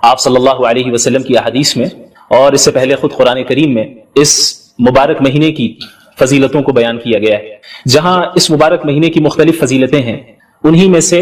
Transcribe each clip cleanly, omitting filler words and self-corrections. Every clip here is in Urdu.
آپ صلی اللہ علیہ وسلم کی احادیث میں اور اس سے پہلے خود قرآن کریم میں اس مبارک مہینے کی فضیلتوں کو بیان کیا گیا ہے. جہاں اس مبارک مہینے کی مختلف فضیلتیں ہیں، انہی میں سے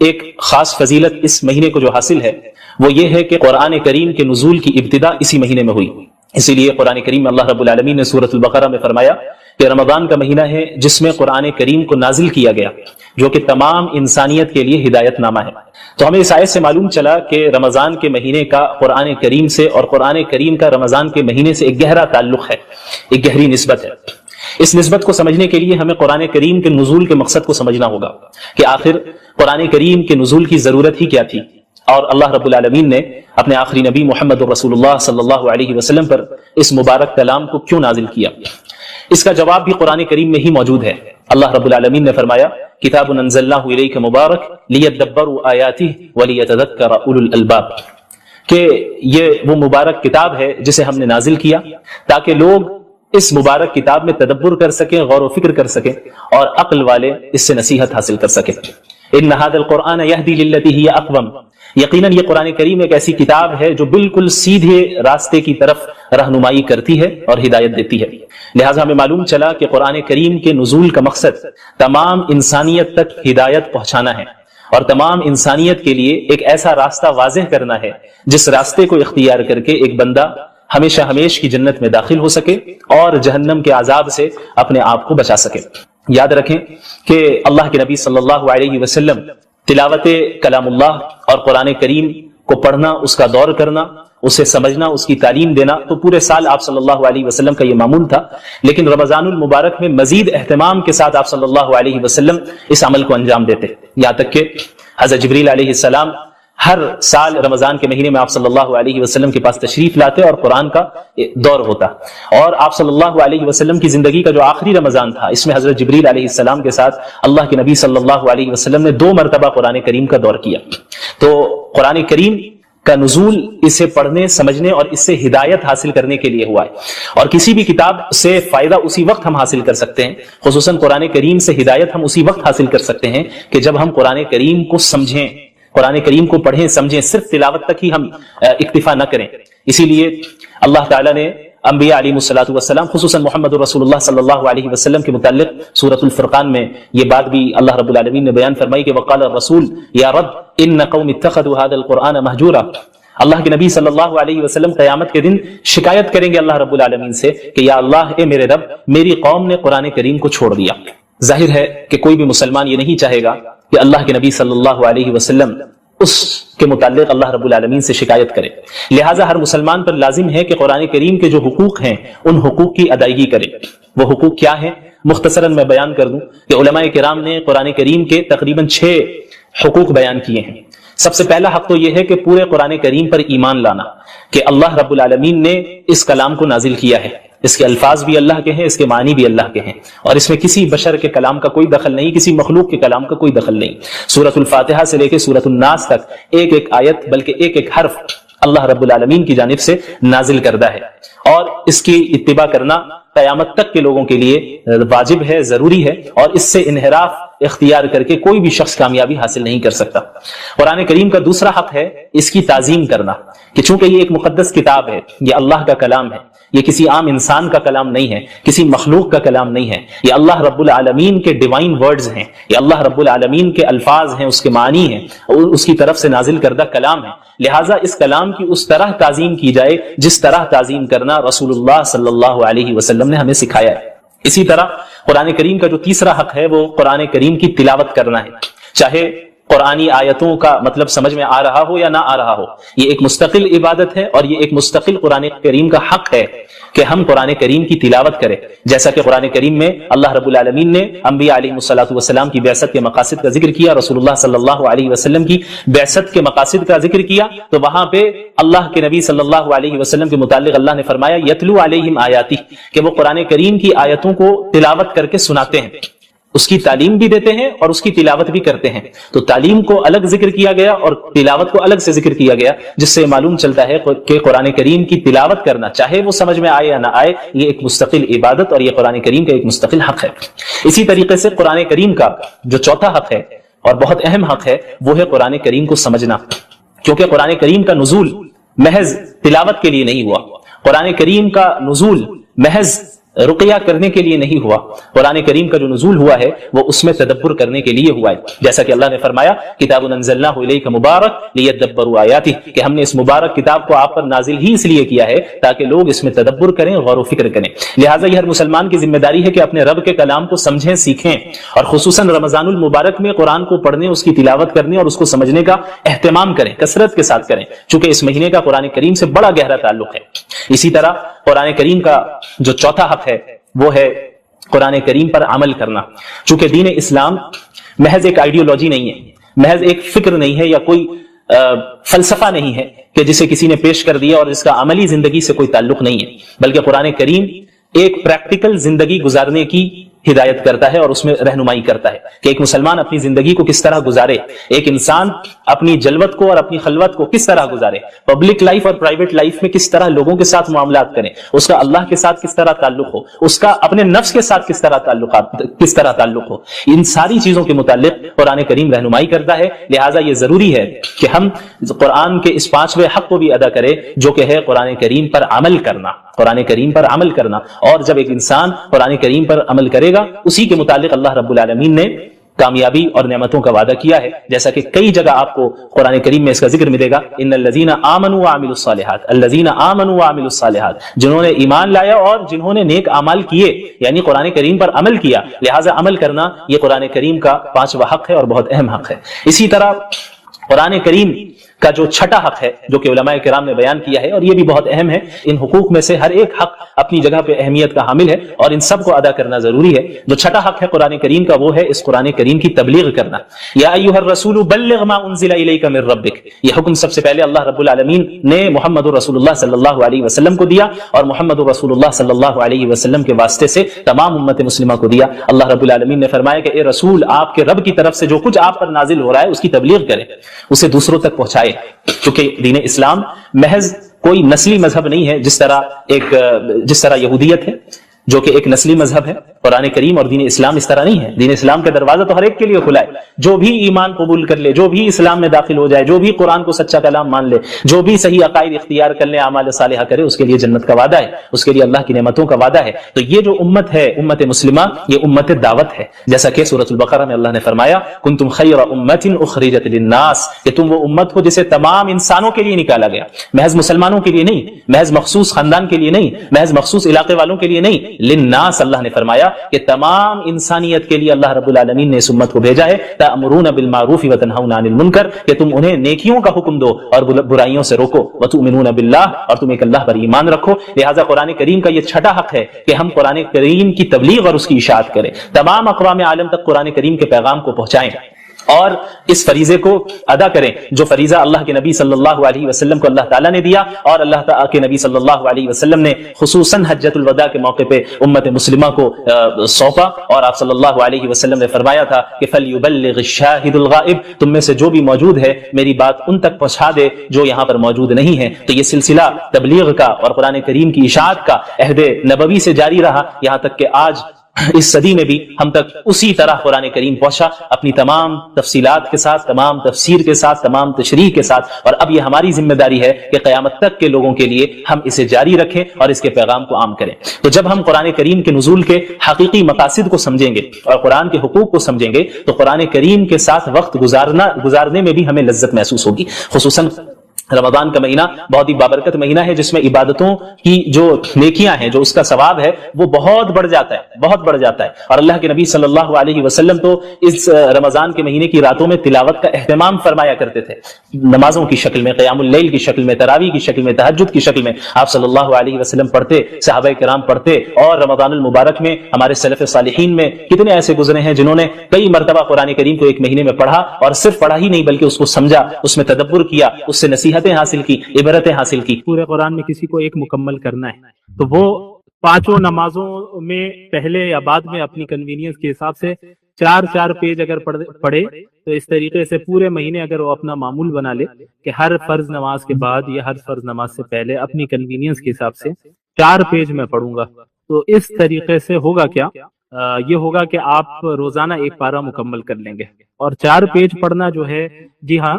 ایک خاص فضیلت اس مہینے کو جو حاصل ہے وہ یہ ہے کہ قرآن کریم کے نزول کی ابتدا اسی مہینے میں ہوئی. اسی لیے قرآن کریم میں اللہ رب العالمین نے سورۃ البقرہ میں فرمایا کہ رمضان کا مہینہ ہے جس میں قرآن کریم کو نازل کیا گیا، جو کہ تمام انسانیت کے لیے ہدایت نامہ ہے. تو ہمیں اس آیت سے معلوم چلا کہ رمضان کے مہینے کا قرآن کریم سے اور قرآن کریم کا رمضان کے مہینے سے ایک گہرا تعلق ہے، ایک گہری نسبت ہے. اس نسبت کو سمجھنے کے لیے ہمیں قرآن کریم کے نزول کے مقصد کو سمجھنا ہوگا کہ آخر قرآن کریم کے نزول کی ضرورت ہی کیا تھی، اور اللہ رب العالمین نے اپنے آخری نبی محمد رسول اللہ صلی اللہ علیہ وسلم پر اس مبارک کلام کو کیوں نازل کیا. اس کا جواب بھی قرآن کریم میں ہی موجود ہے. اللہ رب العالمین نے فرمایا کتاب انزلناہ الیک مبارک لیدبروا آیاتہ ولیتذکر اولو الالباب، کہ یہ وہ مبارک کتاب ہے جسے ہم نے نازل کیا تاکہ لوگ اس مبارک کتاب میں تدبر کر سکیں، غور و فکر کر سکیں، اور عقل والے اس سے نصیحت حاصل کر سکیں. ان ھذا القرآن یہدی للتی ہی اقوم، یقیناً یہ قرآن کریم ایک ایسی کتاب ہے جو بالکل سیدھے راستے کی طرف رہنمائی کرتی ہے اور ہدایت دیتی ہے. لہٰذا ہمیں معلوم چلا کہ قرآن کریم کے نزول کا مقصد تمام انسانیت تک ہدایت پہنچانا ہے، اور تمام انسانیت کے لیے ایک ایسا راستہ واضح کرنا ہے جس راستے کو اختیار کر کے ایک بندہ ہمیشہ ہمیش کی جنت میں داخل ہو سکے اور جہنم کے عذاب سے اپنے آپ کو بچا سکے. یاد رکھیں کہ اللہ کے نبی صلی اللہ علیہ وسلم تلاوت کلام اللہ اور قرآن کریم کو پڑھنا، اس کا دور کرنا، اسے سمجھنا، اس کی تعلیم دینا تو پورے سال آپ صلی اللہ علیہ وسلم کا یہ معمول تھا. لیکن رمضان المبارک میں مزید اہتمام کے ساتھ آپ صلی اللہ علیہ وسلم اس عمل کو انجام دیتے، یہاں تک کہ حضرت جبریل علیہ السلام ہر سال رمضان کے مہینے میں آپ صلی اللہ علیہ وسلم کے پاس تشریف لاتے اور قرآن کا دور ہوتا. اور آپ صلی اللہ علیہ وسلم کی زندگی کا جو آخری رمضان تھا، اس میں حضرت جبریل علیہ السلام کے ساتھ اللہ کے نبی صلی اللہ علیہ وسلم نے 2 مرتبہ قرآن کریم کا دور کیا. تو قرآن کریم کا نزول اسے پڑھنے، سمجھنے اور اس سے ہدایت حاصل کرنے کے لیے ہوا ہے. اور کسی بھی کتاب سے فائدہ اسی وقت ہم حاصل کر سکتے ہیں، خصوصاً قرآن کریم سے ہدایت ہم اسی وقت حاصل کر سکتے ہیں کہ جب ہم قرآن کریم کو سمجھیں، قرآن کریم کو پڑھیں سمجھیں، صرف تلاوت تک ہی ہم اکتفا نہ کریں. اسی لیے اللہ تعالیٰ نے انبیاء علیہ الصلوۃ والسلام خصوصاً محمد رسول اللہ صلی اللہ علیہ وسلم کے متعلق سورۃ الفرقان میں یہ بات بھی اللہ رب العالمین نے بیان فرمائی کہ وقال الرسول یا رب ان قوم اتخذوا هذا القرآن مہجورا. اللہ کے نبی صلی اللہ علیہ وسلم قیامت کے دن شکایت کریں گے اللہ رب العالمین سے کہ یا اللہ، اے میرے رب، میری قوم نے قرآن کریم کو چھوڑ دیا. ظاہر ہے کہ کوئی بھی مسلمان یہ نہیں چاہے گا کہ اللہ کے نبی صلی اللہ علیہ وسلم اس کے متعلق اللہ رب العالمین سے شکایت کرے. لہٰذا ہر مسلمان پر لازم ہے کہ قرآن کریم کے جو حقوق ہیں ان حقوق کی ادائیگی کرے. وہ حقوق کیا ہیں؟ مختصراً میں بیان کر دوں کہ علماء کرام نے قرآن کریم کے تقریباً 6 حقوق بیان کیے ہیں. سب سے پہلا حق تو یہ ہے کہ پورے قرآن کریم پر ایمان لانا کہ اللہ رب العالمین نے اس کلام کو نازل کیا ہے، اس کے الفاظ بھی اللہ کے ہیں، اس کے معنی بھی اللہ کے ہیں، اور اس میں کسی بشر کے کلام کا کوئی دخل نہیں، کسی مخلوق کے کلام کا کوئی دخل نہیں. سورۃ الفاتحہ سے لے کے سورۃ الناس تک ایک ایک آیت بلکہ ایک ایک حرف اللہ رب العالمین کی جانب سے نازل کردہ ہے، اور اس کی اتباع کرنا قیامت تک کے لوگوں کے لیے واجب ہے، ضروری ہے، اور اس سے انحراف اختیار کر کے کوئی بھی شخص کامیابی حاصل نہیں کر سکتا. قرآن کریم کا دوسرا حق ہے اس کی تعظیم کرنا کہ چونکہ یہ ایک مقدس کتاب ہے، یہ اللہ کا کلام ہے، یہ کسی عام انسان کا کلام نہیں ہے، کسی مخلوق کا کلام نہیں ہے، یہ اللہ رب العالمین کے ڈیوائن ورڈز ہیں، یہ اللہ رب العالمین کے الفاظ ہیں، اس کے معنی ہیں، اور اس کی طرف سے نازل کردہ کلام ہے. لہٰذا اس کلام کی اس طرح تعظیم کی جائے جس طرح تعظیم کرنا رسول اللہ صلی اللہ علیہ وسلم نے ہمیں سکھایا ہے. اسی طرح قرآن کریم کا جو تیسرا حق ہے وہ قرآن کریم کی تلاوت کرنا ہے، چاہے قرآنی آیتوں کا مطلب سمجھ میں آ رہا ہو یا نہ آ رہا ہو. یہ ایک مستقل عبادت ہے اور یہ ایک مستقل قرآن کریم کا حق ہے کہ ہم قرآن کریم کی تلاوت کریں. جیسا کہ قرآن کریم میں اللہ رب العالمین نے انبیاء علیہ الصلوۃ والسلام کی بعثت کے مقاصد کا ذکر کیا، رسول اللہ صلی اللہ علیہ وسلم کی بعثت کے مقاصد کا ذکر کیا، تو وہاں پہ اللہ کے نبی صلی اللہ علیہ وسلم کے متعلق اللہ نے فرمایا یتلو علیہم آیاتی، کہ وہ قرآن کریم کی آیتوں کو تلاوت کر کے سناتے ہیں، اس کی تعلیم بھی دیتے ہیں اور اس کی تلاوت بھی کرتے ہیں. تو تعلیم کو الگ ذکر کیا گیا اور تلاوت کو الگ سے ذکر کیا گیا، جس سے معلوم چلتا ہے کہ قرآن کریم کی تلاوت کرنا چاہے وہ سمجھ میں آئے یا نہ آئے، یہ ایک مستقل عبادت اور یہ قرآن کریم کا ایک مستقل حق ہے. اسی طریقے سے قرآن کریم کا جو چوتھا حق ہے اور بہت اہم حق ہے وہ ہے قرآن کریم کو سمجھنا. کیونکہ قرآن کریم کا نزول محض تلاوت کے لیے نہیں ہوا، قرآن کریم کا نزول محض رقیہ کرنے کے لیے نہیں ہوا، قرآن کریم کا جو نزول ہوا ہے وہ اس میں تدبر کرنے کے لیے ہوا ہے، جیسا کہ اللہ نے فرمایا کتاب انزلناہ الیک مبارک لیدبروا آیاتہ، کہ ہم نے اس مبارک کتاب کو آپ پر نازل ہی اس لیے کیا ہے تاکہ لوگ اس میں تدبر کریں، غور و فکر کریں۔ لہٰذا یہ ہر مسلمان کی ذمہ داری ہے کہ اپنے رب کے کلام کو سمجھیں، سیکھیں، اور خصوصاً رمضان المبارک میں قرآن کو پڑھنے، اس کی تلاوت کرنے اور اس کو سمجھنے کا اہتمام کریں، کثرت کے ساتھ کریں، چونکہ اس مہینے کا قرآن کریم سے بڑا گہرا تعلق ہے۔ اسی طرح قرآن کریم کا جو چوتھا حق ہے وہ ہے قرآن کریم پر عمل کرنا، چونکہ دین اسلام محض ایک آئیڈیالوجی نہیں ہے، محض ایک فکر نہیں ہے، یا کوئی فلسفہ نہیں ہے کہ جسے کسی نے پیش کر دیا اور اس کا عملی زندگی سے کوئی تعلق نہیں ہے، بلکہ قرآن کریم ایک پریکٹیکل زندگی گزارنے کی ہدایت کرتا ہے اور اس میں رہنمائی کرتا ہے کہ ایک مسلمان اپنی زندگی کو کس طرح گزارے، ایک انسان اپنی جلوت کو اور اپنی خلوت کو کس طرح گزارے، پبلک لائف اور پرائیویٹ لائف میں کس طرح لوگوں کے ساتھ معاملات کریں، اس کا اللہ کے ساتھ کس طرح تعلق ہو، اس کا اپنے نفس کے ساتھ کس طرح تعلق ہو، ان ساری چیزوں کے متعلق قرآن کریم رہنمائی کرتا ہے۔ لہٰذا یہ ضروری ہے کہ ہم قرآن کے اس پانچویں حق کو بھی ادا کریں جو کہ ہے قرآن کریم پر عمل کرنا، قرآن کریم پر عمل کرنا۔ اور جب ایک انسان قرآن کریم پر عمل کرے گا اسی کے متعلق اللہ رب العالمین نے کامیابی اور نعمتوں کا وعدہ کیا ہے، جیسا کہ کئی جگہ آپ کو قرآن کریم میں اس کا ذکر ملے گا، ان الذین آمنوا وعملوا الصالحات، الذین آمنوا وعملوا الصالحات، جنہوں نے ایمان لایا اور جنہوں نے نیک اعمال کیے، یعنی قرآن کریم پر عمل کیا۔ لہٰذا عمل کرنا یہ قرآن کریم کا پانچواں حق ہے اور بہت اہم حق ہے۔ اسی طرح قرآن کریم کا جو چھٹا حق ہے جو کہ علماء کرام نے بیان کیا ہے، اور یہ بھی بہت اہم ہے، ان حقوق میں سے ہر ایک حق اپنی جگہ پہ اہمیت کا حامل ہے اور ان سب کو ادا کرنا ضروری ہے۔ جو چھٹا حق ہے قرآن کریم کا وہ ہے اس قرآن کریم کی تبلیغ کرنا۔ یا ایھا الرسول بلغ ما انزل الیک من ربک، یہ حکم سب سے پہلے اللہ رب العالمین نے محمد رسول اللہ صلی اللہ علیہ وسلم کو دیا، اور محمد رسول اللہ صلی اللہ علیہ وسلم کے واسطے سے تمام امت مسلمہ کو دیا۔ اللہ رب العالمین نے فرمایا کہ اے رسول، آپ کے رب کی طرف سے جو کچھ آپ پر نازل ہو رہا ہے اس کی تبلیغ کریں، اسے دوسروں تک پہنچائے، کیونکہ دین اسلام محض کوئی نسلی مذہب نہیں ہے، جس طرح یہودیت ہے جو کہ ایک نسلی مذہب ہے، قرآن کریم اور دین اسلام اس طرح نہیں ہے۔ دین اسلام کا دروازہ تو ہر ایک کے لیے کھلا ہے، جو بھی ایمان قبول کر لے، جو بھی اسلام میں داخل ہو جائے، جو بھی قرآن کو سچا کلام مان لے، جو بھی صحیح عقائد اختیار کر لے، اعمال صالحہ کرے، اس کے لیے جنت کا وعدہ ہے، اس کے لیے اللہ کی نعمتوں کا وعدہ ہے۔ تو یہ جو امت ہے، امت مسلمہ، یہ امت دعوت ہے، جیسا کہ سورۃ البقرہ میں اللہ نے فرمایا کنتم خیر امۃ اخرجت للناس، کہ تم وہ امت ہو جسے تمام انسانوں کے لیے نکالا گیا، محض مسلمانوں کے لیے نہیں، محض مخصوص خاندان کے لیے نہیں، محض مخصوص علاقے والوں کے لیے نہیں، للناس، اللہ نے فرمایا کہ تمام انسانیت کے لیے اللہ رب العالمین نے اس امت کو بھیجا ہے، تأمرون بالمعروف وتنہون عن المنکر، کہ تم انہیں نیکیوں کا حکم دو اور برائیوں سے روکو، وتؤمنون باللہ، اور تم ایک اللہ پر ایمان رکھو۔ لہذا قرآن کریم کا یہ چھٹا حق ہے کہ ہم قرآن کریم کی تبلیغ اور اس کی اشاعت کریں، تمام اقوام عالم تک قرآن کریم کے پیغام کو پہنچائیں اور اس فریضے کو ادا کریں جو فریضہ اللہ کے نبی صلی اللہ علیہ وسلم کو اللہ تعالیٰ نے دیا، اور اللہ تعالیٰ کے نبی صلی اللہ علیہ وسلم نے خصوصاً حجۃ الوداع کے موقع پہ امت مسلمہ کو سونپا، اور آپ صلی اللہ علیہ وسلم نے فرمایا تھا کہ فَلْيُبَلِّغِ الشَّاهِدُ الْغَائِبُ، تم میں سے جو بھی موجود ہے میری بات ان تک پہنچا دے جو یہاں پر موجود نہیں ہے۔ تو یہ سلسلہ تبلیغ کا اور قرآن کریم کی اشاعت کا عہد نبوی سے جاری رہا، یہاں تک کہ آج اس صدی میں بھی ہم تک اسی طرح قرآن کریم پہنچا، اپنی تمام تفصیلات کے ساتھ، تمام تفسیر کے ساتھ، تمام تشریح کے ساتھ، اور اب یہ ہماری ذمہ داری ہے کہ قیامت تک کے لوگوں کے لیے ہم اسے جاری رکھیں اور اس کے پیغام کو عام کریں۔ تو جب ہم قرآن کریم کے نزول کے حقیقی مقاصد کو سمجھیں گے اور قرآن کے حقوق کو سمجھیں گے تو قرآن کریم کے ساتھ وقت گزارنے میں بھی ہمیں لذت محسوس ہوگی۔ خصوصاً رمضان کا مہینہ بہت ہی بابرکت مہینہ ہے، جس میں عبادتوں کی جو نیکیاں ہیں، جو اس کا ثواب ہے وہ بہت بڑھ جاتا ہے، اور اللہ کے نبی صلی اللہ علیہ وسلم تو اس رمضان کے مہینے کی راتوں میں تلاوت کا اہتمام فرمایا کرتے تھے، نمازوں کی شکل میں، قیام اللیل کی شکل میں، تراویح کی شکل میں، تہجد کی شکل میں آپ صلی اللہ علیہ وسلم پڑھتے، صحابہ کرام پڑھتے، اور رمضان المبارک میں ہمارے سلف صالحین میں کتنے ایسے گزرے ہیں جنہوں نے کئی مرتبہ قرآن کریم کو ایک مہینے میں پڑھا، اور صرف پڑھا ہی نہیں بلکہ اس کو سمجھا، اس میں تدبر کیا، اس سے نصیحتیں حاصل کی، عبرتیں حاصل کی۔ پورے قرآن میں کسی کو ایک مکمل کرنا ہے تو وہ پانچوں نمازوں میں پہلے یا بعد میں اپنی کنوینئنس کے حساب سے 4 پیج اگر پڑھے تو اس طریقے سے پورے مہینے اگر وہ اپنا معمول بنا لے کہ ہر فرض نماز کے بعد یا ہر فرض نماز سے پہلے اپنی کنوینئنس کے حساب سے 4 پیج میں پڑھوں گا، تو اس طریقے سے ہوگا کیا، یہ ہوگا کہ آپ روزانہ ایک پارہ مکمل کر لیں گے۔ اور 4 پیج پڑھنا جو ہے، جی ہاں،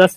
10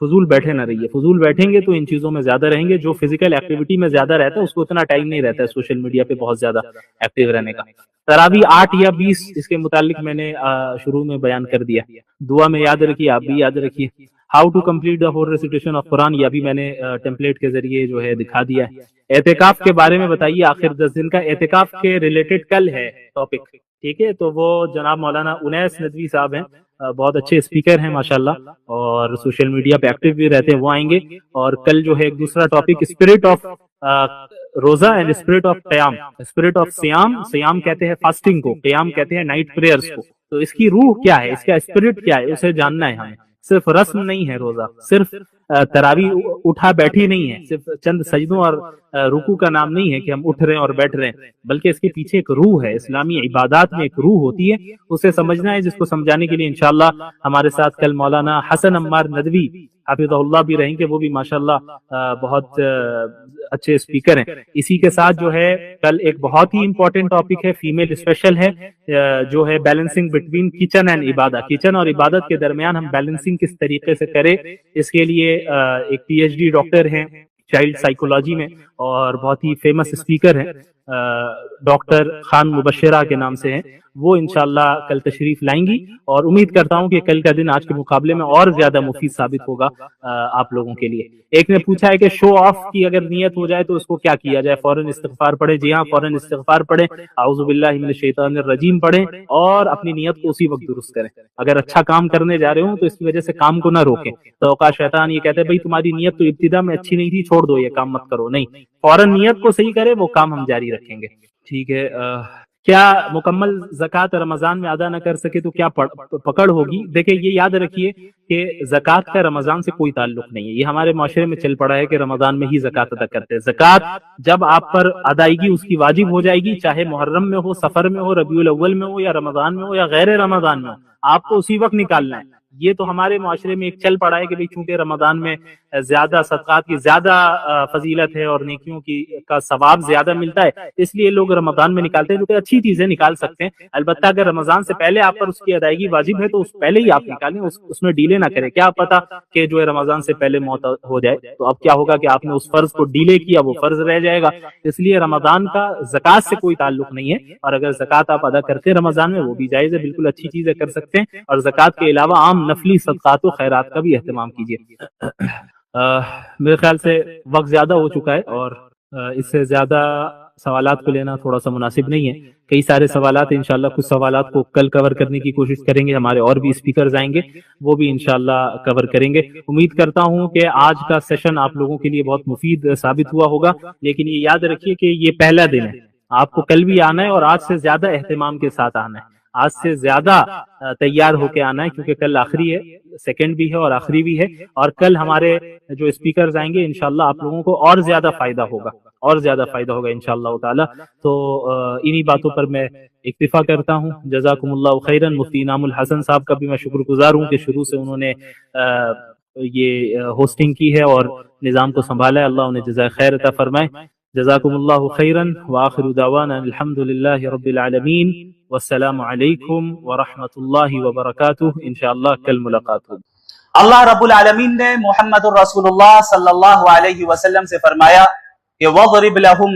فضول بیٹھے نہ رہیے. فضول بیٹھیں گے تو ان چیزوں میں زیادہ رہیں گے. جو فزیکل ایکٹیویٹی میں زیادہ رہتا ہے اس کو اتنا ٹائم نہیں رہتا ہے سوشل میڈیا پہ بہت زیادہ ایکٹیو رہنے کا. تراویح 8 یا 20 اس کے متعلق میں نے شروع میں بیان کر دیا. دعا میں یاد رکھیے, آپ بھی یاد رکھیے. How to complete the whole recitation of Quran, یہ بھی میں نے ٹیمپلیٹ کے ذریعے جو ہے دکھا دیا ہے. اعتکاف کے بارے میں بتائیے, آخر 10 دن کا اعتکاف کے ریلیٹڈ کل ہے ٹاپک, ٹھیک ہے. تو وہ جناب مولانا انیس ندوی صاحب ہیں, بہت اچھے اسپیکر ہیں ماشاءاللہ, اور سوشل میڈیا پہ ایکٹیو بھی رہتے ہیں, وہ آئیں گے. اور کل جو ہے ایک دوسرا ٹاپک اسپرٹ آف روزہ اینڈ اسپرٹ آف قیام. اسپرٹ آف سیام, سیام کہتے ہیں فاسٹنگ کو, قیام کہتے ہیں نائٹ پریئرز کو. تو اس کی روح کیا ہے, اس کا اسپرٹ کیا ہے, اسے جاننا ہے ہمیں. صرف رسم نہیں ہے روزہ, صرف تراویح اٹھا بیٹھی نہیں ہے, صرف چند سجدوں اور رکوع کا نام نہیں ہے کہ ہم اٹھ رہے ہیں اور بیٹھ رہے ہیں, بلکہ اس کے پیچھے ایک روح ہے. اسلامی عبادات میں ایک روح ہوتی ہے, اسے سمجھنا ہے, جس کو سمجھانے کے لیے انشاءاللہ ہمارے ساتھ کل مولانا حسن عمار ندوی حافظہ اللہ بھی رہیں گے. وہ بھی ماشاءاللہ بہت اچھے اسپیکر ہیں. اسی کے ساتھ جو ہے کل ایک بہت ہی امپورٹنٹ ٹاپک ہے, فیمیل اسپیشل ہے, جو ہے بیلنسنگ بٹوین کچن اینڈ عبادت. کچن اور عبادت کے درمیان ہم بیلنسنگ کس طریقے سے کریں, اس کے لیے ایک پی ایچ ڈی ڈاکٹر ہیں چائلڈ سائیکولوجی میں اور بہت ہی فیمس اسپیکر ہیں, ڈاکٹر خان مبشرہ کے نام سے ہیں. وہ انشاءاللہ کل تشریف لائیں گی, اور امید کرتا ہوں کہ کل کا دن آج کے مقابلے میں اور زیادہ مفید ثابت ہوگا آپ لوگوں کے لیے. ایک نے پوچھا ہے کہ شو آف کی اگر نیت ہو جائے تو اس کو کیا کیا جائے, فوراً استغفار پڑھیں. جی ہاں, فوراً استغفار پڑھیں, اعوذ باللہ من الشیطان الرجیم پڑھیں, اور اپنی نیت کو اسی وقت درست کریں. اگر اچھا کام کرنے جا رہے ہوں تو اس کی وجہ سے کام کو نہ روکیں. تو اوقات شیطان یہ کہتے ہیں بھائی تمہاری نیت تو ابتدا میں اچھی نہیں تھی, چھوڑ دو یہ کام مت کرو. نہیں, فوراً نیت کو صحیح کرے, وہ کام ہم جاری رکھیں گے. ٹھیک ہے. کیا مکمل زکوٰۃ رمضان میں ادا نہ کر سکے تو کیا پکڑ ہوگی؟ دیکھیں یہ یاد رکھیے کہ زکوٰۃ کا رمضان سے کوئی تعلق نہیں ہے. یہ ہمارے معاشرے میں چل پڑا ہے کہ رمضان میں ہی زکوٰۃ ادا کرتے ہیں. زکوٰۃ جب آپ پر ادائیگی اس کی واجب ہو جائے گی, چاہے محرم میں ہو, سفر میں ہو, ربیع الاول میں ہو, یا رمضان میں ہو, یا غیر رمضان میں ہو, آپ کو اسی وقت نکالنا ہے. یہ تو ہمارے معاشرے میں ایک چل پڑا ہے کہ بھئی چونکہ رمضان میں زیادہ صدقات کی زیادہ فضیلت ہے اور نیکیوں کی کا ثواب زیادہ ملتا ہے, اس لیے لوگ رمضان میں نکالتے ہیں, جو کہ اچھی چیزیں نکال سکتے ہیں. البتہ اگر رمضان سے پہلے آپ پر اس کی ادائیگی واجب ہے تو اس پہلے ہی آپ نکالیں, اس میں ڈیلے نہ کریں. کیا پتا کہ جو ہے رمضان سے پہلے موت ہو جائے, تو اب کیا ہوگا کہ آپ نے اس فرض کو ڈیلے کیا, وہ فرض رہ جائے گا. اس لیے رمضان کا زکوٰۃ سے کوئی تعلق نہیں ہے, اور اگر زکوٰۃ آپ ادا کرتے ہیں رمضان میں وہ بھی جائز ہے, بالکل اچھی چیزیں کر سکتے ہیں. اور زکوٰۃ کے علاوہ عام نفلی صدقات و خیرات کا بھی اہتمام کیجیے. میرے خیال سے وقت زیادہ ہو چکا ہے, اور اس سے زیادہ سوالات کو لینا تھوڑا سا مناسب نہیں ہے. کئی سارے سوالات انشاءاللہ, کچھ سوالات کو کل کور کرنے کی کوشش کریں گے. ہمارے اور بھی اسپیکرز آئیں گے, وہ بھی انشاءاللہ کور کریں گے. امید کرتا ہوں کہ آج کا سیشن آپ لوگوں کے لیے بہت مفید ثابت ہوا ہوگا. لیکن یہ یاد رکھیے کہ یہ پہلا دن ہے, آپ کو کل بھی آنا ہے, اور آج سے زیادہ اہتمام کے ساتھ آنا ہے, آج سے زیادہ تیار ہو کے آنا ہے, کیونکہ کل آخری ہے, سیکنڈ بھی ہے اور آخری بھی ہے. اور کل ہمارے جو اسپیکرز آئیں گے انشاءاللہ آپ لوگوں کو اور زیادہ فائدہ ہوگا, اور زیادہ فائدہ ہوگا انشاءاللہ تعالی. تو انہی باتوں پر میں اکتفا کرتا ہوں. جزاکم اللہ خیرا. مفتی انعام الحسن صاحب کا بھی میں شکر گزار ہوں کہ شروع سے انہوں نے یہ ہوسٹنگ کی ہے اور نظام کو سنبھالا ہے. اللہ انہیں جزائے خیر عطا فرمائے. جزاکم اللہ خیرا, وآخر دعوانا الحمدللہ رب العالمین, والسلام علیکم ورحمۃ اللہ وبرکاتہ. انشاءاللہ کل ملاقات ہوگی. اللہ رب العالمین نے محمد الرسول اللہ صلی اللہ علیہ وسلم سے فرمایا کہ وَضْرِبْ لَهُمْ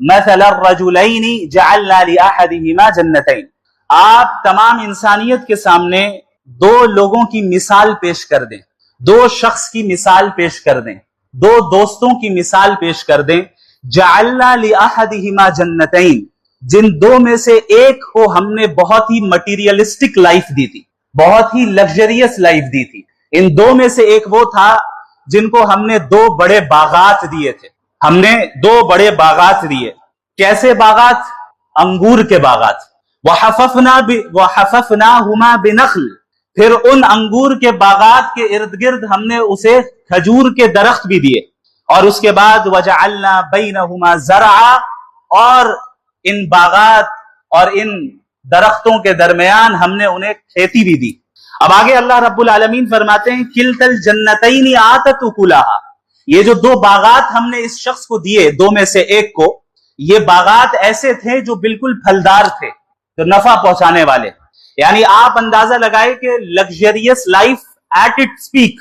مَثَلَ الرَّجُلَيْنِ جَعَلْنَا لِأَحَدِهِمَا جَنَّتَيْنِ. آپ تمام انسانیت کے سامنے دو لوگوں کی مثال پیش کر دیں, دو شخص کی مثال پیش کر دیں, دو دوستوں کی مثال پیش کر دیں. جَعَلْنَا لِأَحَدِهِمَا جَنَّتَيْنِ, جن دو میں سے ایک کو ہم نے بہت ہی مٹیریلسٹک لائف دی تھی, بہت ہی لگژریس لائف دی تھی. ان دو میں سے ایک وہ تھا جن کو ہم نے دو بڑے باغات دیے تھے. ہم نے دو بڑے باغات دیے. کیسے باغات؟ انگور کے باغات. وَحَفَفْنَاهُمَا بِنَخْلٍ, پھر ان انگور کے باغات کے ارد گرد ہم نے اسے کھجور کے درخت بھی دیے. اور اس کے بعد وَجَعَلْنَا بَيْنَهُمَا زَرْعًا, اور ان باغات اور ان درختوں کے درمیان ہم نے انہیں کھیتی بھی دی. اب آگے اللہ رب العالمین فرماتے ہیں کِلْتَا الْجَنَّتَيْنِ آتَتْ أُكُلَهَا, یہ جو دو باغات ہم نے اس شخص کو دیے, دو میں سے ایک کو, یہ باغات ایسے تھے جو بالکل پھلدار تھے, جو نفع پہنچانے والے. یعنی آپ اندازہ لگائے کہ luxurious life at its peak,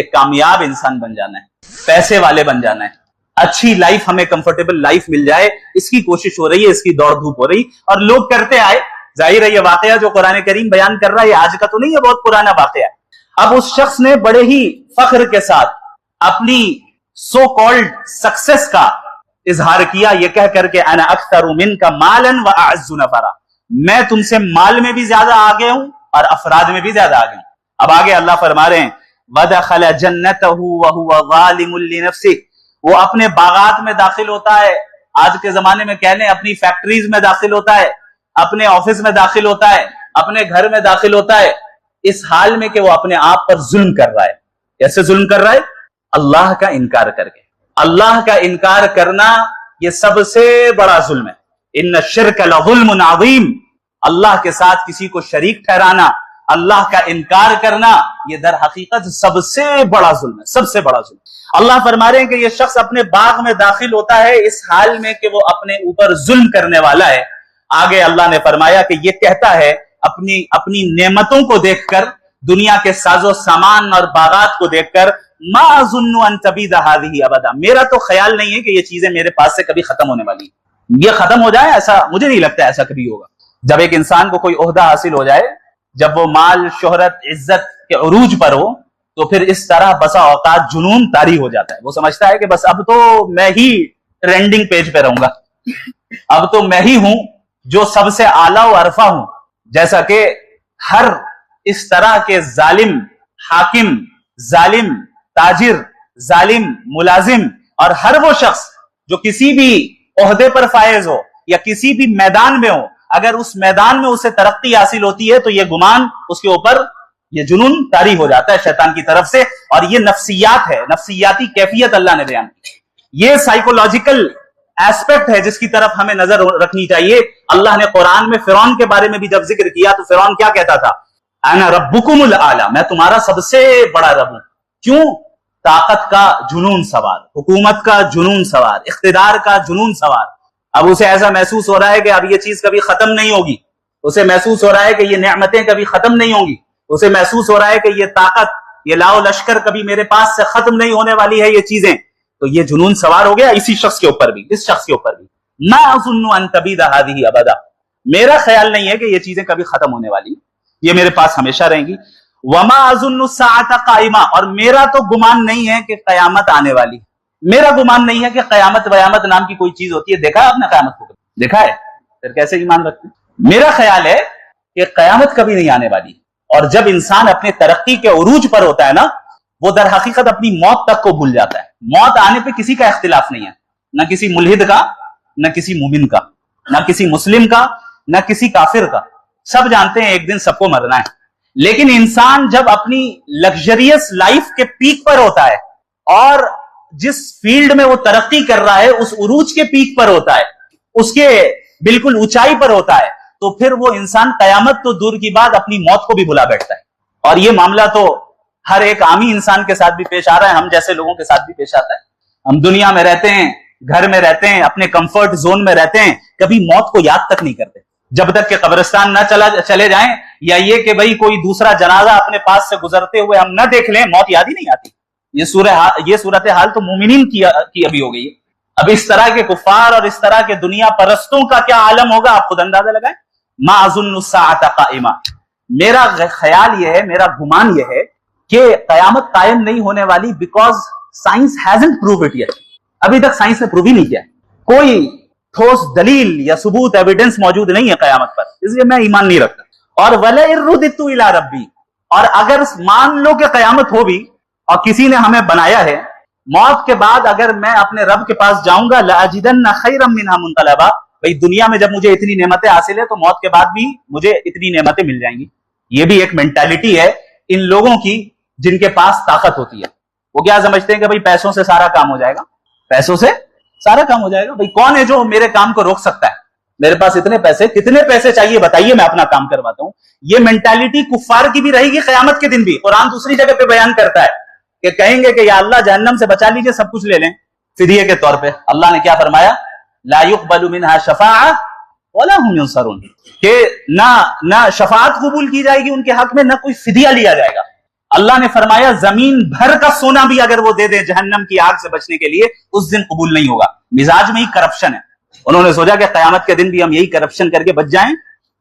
کہ کامیاب انسان بن جانا ہے, پیسے والے بن جانا ہے, اچھی لائف, ہمیں کنفرٹیبل لائف مل جائے, اس کی کوشش ہو رہی ہے, اس کی دوڑ دھوپ ہو رہی, اور لوگ کرتے آئے. ظاہر ہے یہ واقعہ جو قرآن کریم بیان کر رہا ہے یہ آج کا تو نہیں ہے, بہت پرانا واقعہ ہے. اب اس شخص نے بڑے ہی فخر کے ساتھ اپنی سو کالڈ سکسس کا اظہار کیا, یہ کہہ کر کے انا اکثر منک مالا واعز نفرا, میں تم سے مال میں بھی زیادہ آگے ہوں اور افراد میں بھی زیادہ آگے ہوں. اب آگے اللہ فرما رہے ہیں وَدَخَلَ جَنَّتَهُ وَهُوَ ظَالِمٌ لِنَفْسِهِ, وہ اپنے باغات میں داخل ہوتا ہے, آج کے زمانے میں کہہ لیں اپنی فیکٹریز میں داخل ہوتا ہے, اپنے آفس میں داخل ہوتا ہے, اپنے گھر میں داخل ہوتا ہے, اس حال میں کہ وہ اپنے آپ پر ظلم کر رہا ہے. کیسے ظلم کر رہا ہے؟ اللہ کا انکار کر کے. اللہ کا انکار کرنا یہ سب سے بڑا ظلم ہے. ان الشرک لظلم عظیم, اللہ کے ساتھ کسی کو شریک ٹھہرانا, اللہ کا انکار کرنا, یہ در حقیقت سب سے بڑا ظلم ہے, سب سے بڑا ظلم. اللہ فرما رہے ہیں کہ یہ شخص اپنے باغ میں داخل ہوتا ہے اس حال میں کہ وہ اپنے اوپر ظلم کرنے والا ہے. آگے اللہ نے فرمایا کہ یہ کہتا ہے اپنی نعمتوں کو دیکھ کر, دنیا کے ساز و سامان اور باغات کو دیکھ کر, ما اظن ان تبید هذه ابدا, میرا تو خیال نہیں ہے کہ یہ چیزیں میرے پاس سے کبھی ختم ہونے والی, یہ ختم ہو جائے, ایسا مجھے نہیں لگتا ایسا کبھی ہوگا. جب ایک انسان کو کوئی عہدہ حاصل ہو جائے, جب وہ مال, شہرت, عزت کے عروج پر ہو, تو پھر اس طرح بسا اوقات جنون طاری ہو جاتا ہے. وہ سمجھتا ہے کہ بس اب تو میں ہی ٹرینڈنگ پیج پہ رہوں گا, اب تو میں ہی ہوں جو سب سے اعلیٰ و عرفہ ہوں. جیسا کہ ہر اس طرح کے ظالم حاکم, ظالم تاجر, ظالم ملازم, اور ہر وہ شخص جو کسی بھی عہدے پر فائز ہو یا کسی بھی میدان میں ہو, اگر اس میدان میں اسے ترقی حاصل ہوتی ہے تو یہ گمان اس کے اوپر, یہ جنون طاری ہو جاتا ہے شیطان کی طرف سے. اور یہ نفسیات ہے, نفسیاتی کیفیت اللہ نے بیان کی. یہ سائیکولوجیکل ایسپیکٹ ہے جس کی طرف ہمیں نظر رکھنی چاہیے. اللہ نے قرآن میں فرعون کے بارے میں بھی جب ذکر کیا تو فرعون کیا کہتا تھا؟ انا ربکم الاعلی, میں تمہارا سب سے بڑا رب ہوں. کیوں؟ طاقت کا جنون سوار, حکومت کا جنون سوار, اقتدار کا جنون سوار. اب اسے ایسا محسوس ہو رہا ہے کہ اب یہ چیز کبھی ختم نہیں ہوگی, اسے محسوس ہو رہا ہے کہ یہ نعمتیں کبھی ختم نہیں ہوں گی, اسے محسوس ہو رہا ہے کہ یہ طاقت, یہ لاؤ لشکر کبھی میرے پاس سے ختم نہیں ہونے والی ہے یہ چیزیں. تو یہ جنون سوار ہو گیا اسی شخص کے اوپر بھی, اس شخص کے اوپر بھی. ما اظن ان تبید هذه ابدا, میرا خیال نہیں ہے کہ یہ چیزیں کبھی ختم ہونے والی, یہ میرے پاس ہمیشہ رہیں گی. وما اظن الساعة قائمہ, اور میرا تو گمان نہیں ہے کہ قیامت آنے والی, میرا گمان نہیں ہے کہ قیامت ویامت نام کی کوئی چیز ہوتی ہے. دیکھا ہے آپ نے قیامت کو؟ دیکھا ہے؟ پھر کیسے ایمان رکھتے ہیں؟ میرا خیال ہے کہ قیامت کبھی نہیں آنے والی. اور جب انسان اپنے ترقی کے عروج پر ہوتا ہے نا, وہ در حقیقت اپنی موت تک کو بھول جاتا ہے. موت آنے پہ کسی کا اختلاف نہیں ہے, نہ کسی ملحد کا, نہ کسی مومن کا, نہ کسی مسلم کا, نہ کسی کافر کا. سب جانتے ہیں ایک دن سب کو مرنا ہے. لیکن انسان جب اپنی لگژریس لائف کے پیک پر ہوتا ہے اور جس فیلڈ میں وہ ترقی کر رہا ہے اس عروج کے پیک پر ہوتا ہے, اس کے بالکل اونچائی پر ہوتا ہے, تو پھر وہ انسان قیامت تو دور کی بات اپنی موت کو بھی بھلا بیٹھتا ہے. اور یہ معاملہ تو ہر ایک عامی انسان کے ساتھ بھی پیش آ رہا ہے, ہم جیسے لوگوں کے ساتھ بھی پیش آتا ہے. ہم دنیا میں رہتے ہیں, گھر میں رہتے ہیں, اپنے کمفرٹ زون میں رہتے ہیں, کبھی موت کو یاد تک نہیں کرتے جب تک کہ قبرستان نہ چلے جائیں, یا یہ کہ بھئی کوئی دوسرا جنازہ اپنے پاس سے گزرتے ہوئے ہم نہ دیکھ لیں, موت یاد ہی نہیں آتی. یہ صورتحال تو مومنین کی ابھی ہو گئی ہے. اب اس طرح کے کفار اور اس طرح کے دنیا پرستوں کا کیا عالم ہوگا, آپ خود اندازہ لگائیں. ما اظن الساعة قائمہ, میرا خیال یہ ہے, میرا گمان یہ ہے کہ قیامت قائم نہیں ہونے والی, because science hasn't proved it yet. ابھی تک سائنس نے پروو ہی نہیں کیا, کوئی ٹھوس دلیل یا ثبوت ایویڈنس موجود نہیں ہے قیامت پر, اس لیے میں ایمان نہیں رکھتا. اور وَلَئِن رُدِدتُّ إِلَىٰ رَبِّي, اور اگر مان لو کہ قیامت ہو بھی اور کسی نے ہمیں بنایا ہے, موت کے بعد اگر میں اپنے رب کے پاس جاؤں گا, لَأَجِدَنَّ خَيْرًا مِّنْهَا مُنْقَلَبًا, بھئی دنیا میں جب مجھے اتنی نعمتیں حاصل ہے تو موت کے بعد بھی مجھے اتنی نعمتیں مل جائیں گی. یہ بھی ایک مینٹالٹی ہے ان لوگوں کی جن کے پاس طاقت ہوتی ہے. وہ کیا سمجھتے ہیں کہ بھئی پیسوں سے سارا کام ہو جائے گا, پیسوں سے سارا کام ہو جائے گا. بھئی کون ہے جو میرے کام کو روک سکتا ہے؟ میرے پاس اتنے پیسے, کتنے پیسے چاہیے بتائیے, میں اپنا کام کرواتا ہوں. یہ مینٹالٹی کفار کی بھی رہے گی قیامت کے دن بھی. قرآن دوسری جگہ پہ بیان کرتا ہے کہ کہیں گے کہ یا اللہ جہنم سے بچا لیجئے, سب کچھ لے لیں فدیے کے طور پہ. اللہ نے کیا فرمایا؟ لا يقبل منها شفاعہ ولا هم ينصرون, کہ نہ شفاعت قبول کی جائے گی ان کے حق میں, نہ کوئی فدیہ لیا جائے گا. اللہ نے فرمایا زمین بھر کا سونا بھی اگر وہ دے دے جہنم کی آگ سے بچنے کے لیے اس دن قبول نہیں ہوگا. مزاج میں ہی کرپشن ہے. انہوں نے سوچا کہ قیامت کے دن بھی ہم یہی کرپشن کر کے بچ جائیں,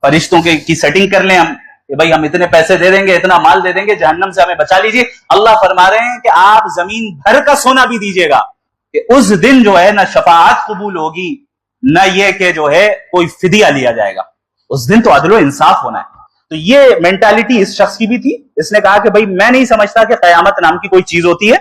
فرشتوں کی سیٹنگ کر لیں ہم کہ بھائی ہم اتنے پیسے دے دیں گے, اتنا مال دے دیں گے, جہنم سے ہمیں بچا لیجیے. اللہ فرما رہے ہیں کہ آپ زمین بھر کا سونا بھی دیجیے گا کہ اس دن جو ہے نہ شفاعت قبول ہوگی نہ یہ کہ جو ہے کوئی فدیہ لیا جائے گا. اس دن تو عدل و انصاف ہونا ہے. تو یہ مینٹالٹی اس شخص کی بھی تھی. اس نے کہا کہ بھائی میں نہیں سمجھتا کہ قیامت نام کی کوئی چیز ہوتی ہے,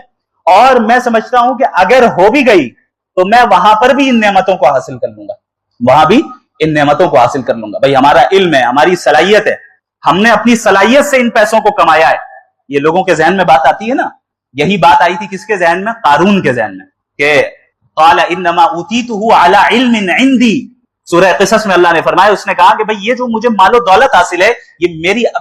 اور میں سمجھتا ہوں کہ اگر ہو بھی گئی تو میں وہاں پر بھی ان نعمتوں کو حاصل کر لوں گا, وہاں بھی ان نعمتوں کو حاصل کر لوں گا. بھائی ہمارا علم ہے, ہماری صلاحیت ہے, ہم نے اپنی صلاحیت سے ان پیسوں کو کمایا ہے. یہ لوگوں کے ذہن میں بات آتی ہے نا, یہی بات آئی تھی کس کے ذہن میں؟ قارون کے ذہن میں, کہ قال انما اوتیتہ علی علم عندی. سورہ قصص میں اللہ نے فرمایا, اس نے کہا کہ بھئی یہ جو مجھے مال و دولت حاصل ہے یہ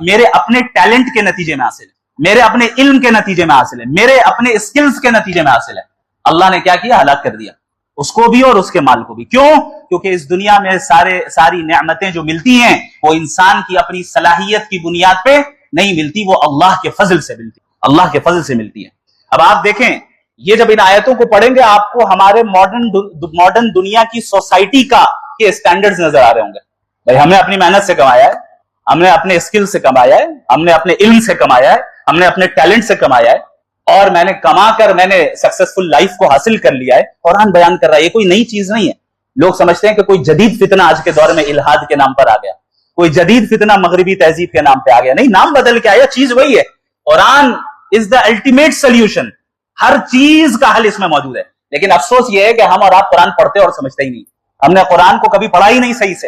میرے اپنے ٹیلنٹ کے نتیجے میں حاصل ہے, میرے اپنے علم کے نتیجے میں حاصل ہے, میرے اپنے اسکلز کے نتیجے میں حاصل ہے. اللہ نے کیا کیا؟ ہلاک کر دیا اس کو بھی اور اس کے مال کو بھی. کیوں؟ کیونکہ اس دنیا میں ساری نعمتیں جو ملتی ہیں وہ انسان کی اپنی صلاحیت کی بنیاد پہ نہیں ملتی, وہ اللہ کے فضل سے ملتی, اللہ کے فضل سے ملتی ہے. اب آپ دیکھیں, یہ جب ان آیتوں کو پڑھیں گے آپ کو ہمارے ماڈرن دنیا کی سوسائٹی کا کے اسٹینڈرڈز نظر آ رہے ہوں گے. بھائی ہم نے اپنی محنت سے کمایا ہے, ہم نے اپنے اسکل سے کمایا ہے, ہم نے اپنے علم سے کمایا ہے, ہم نے اپنے ٹیلنٹ سے کمایا ہے, اور میں نے کما کر میں نے سکسیسفل لائف کو حاصل کر لیا ہے. قرآن بیان کر رہا ہے, یہ کوئی نئی چیز نہیں ہے. لوگ سمجھتے ہیں کہ کوئی جدید فتنہ آج کے دور میں الہاد کے نام پر آ گیا, کوئی جدید فتنہ مغربی تہذیب کے نام پہ آ گیا. نہیں, نام بدل کے آیا, چیز وہی ہے. قرآن از دا الٹیمیٹ سولوشن, ہر چیز کا حل اس میں موجود ہے. لیکن افسوس یہ ہے کہ ہم اور آپ قرآن پڑھتے اور سمجھتے ہی نہیں. ہم نے قرآن کو کبھی پڑھا ہی نہیں صحیح سے,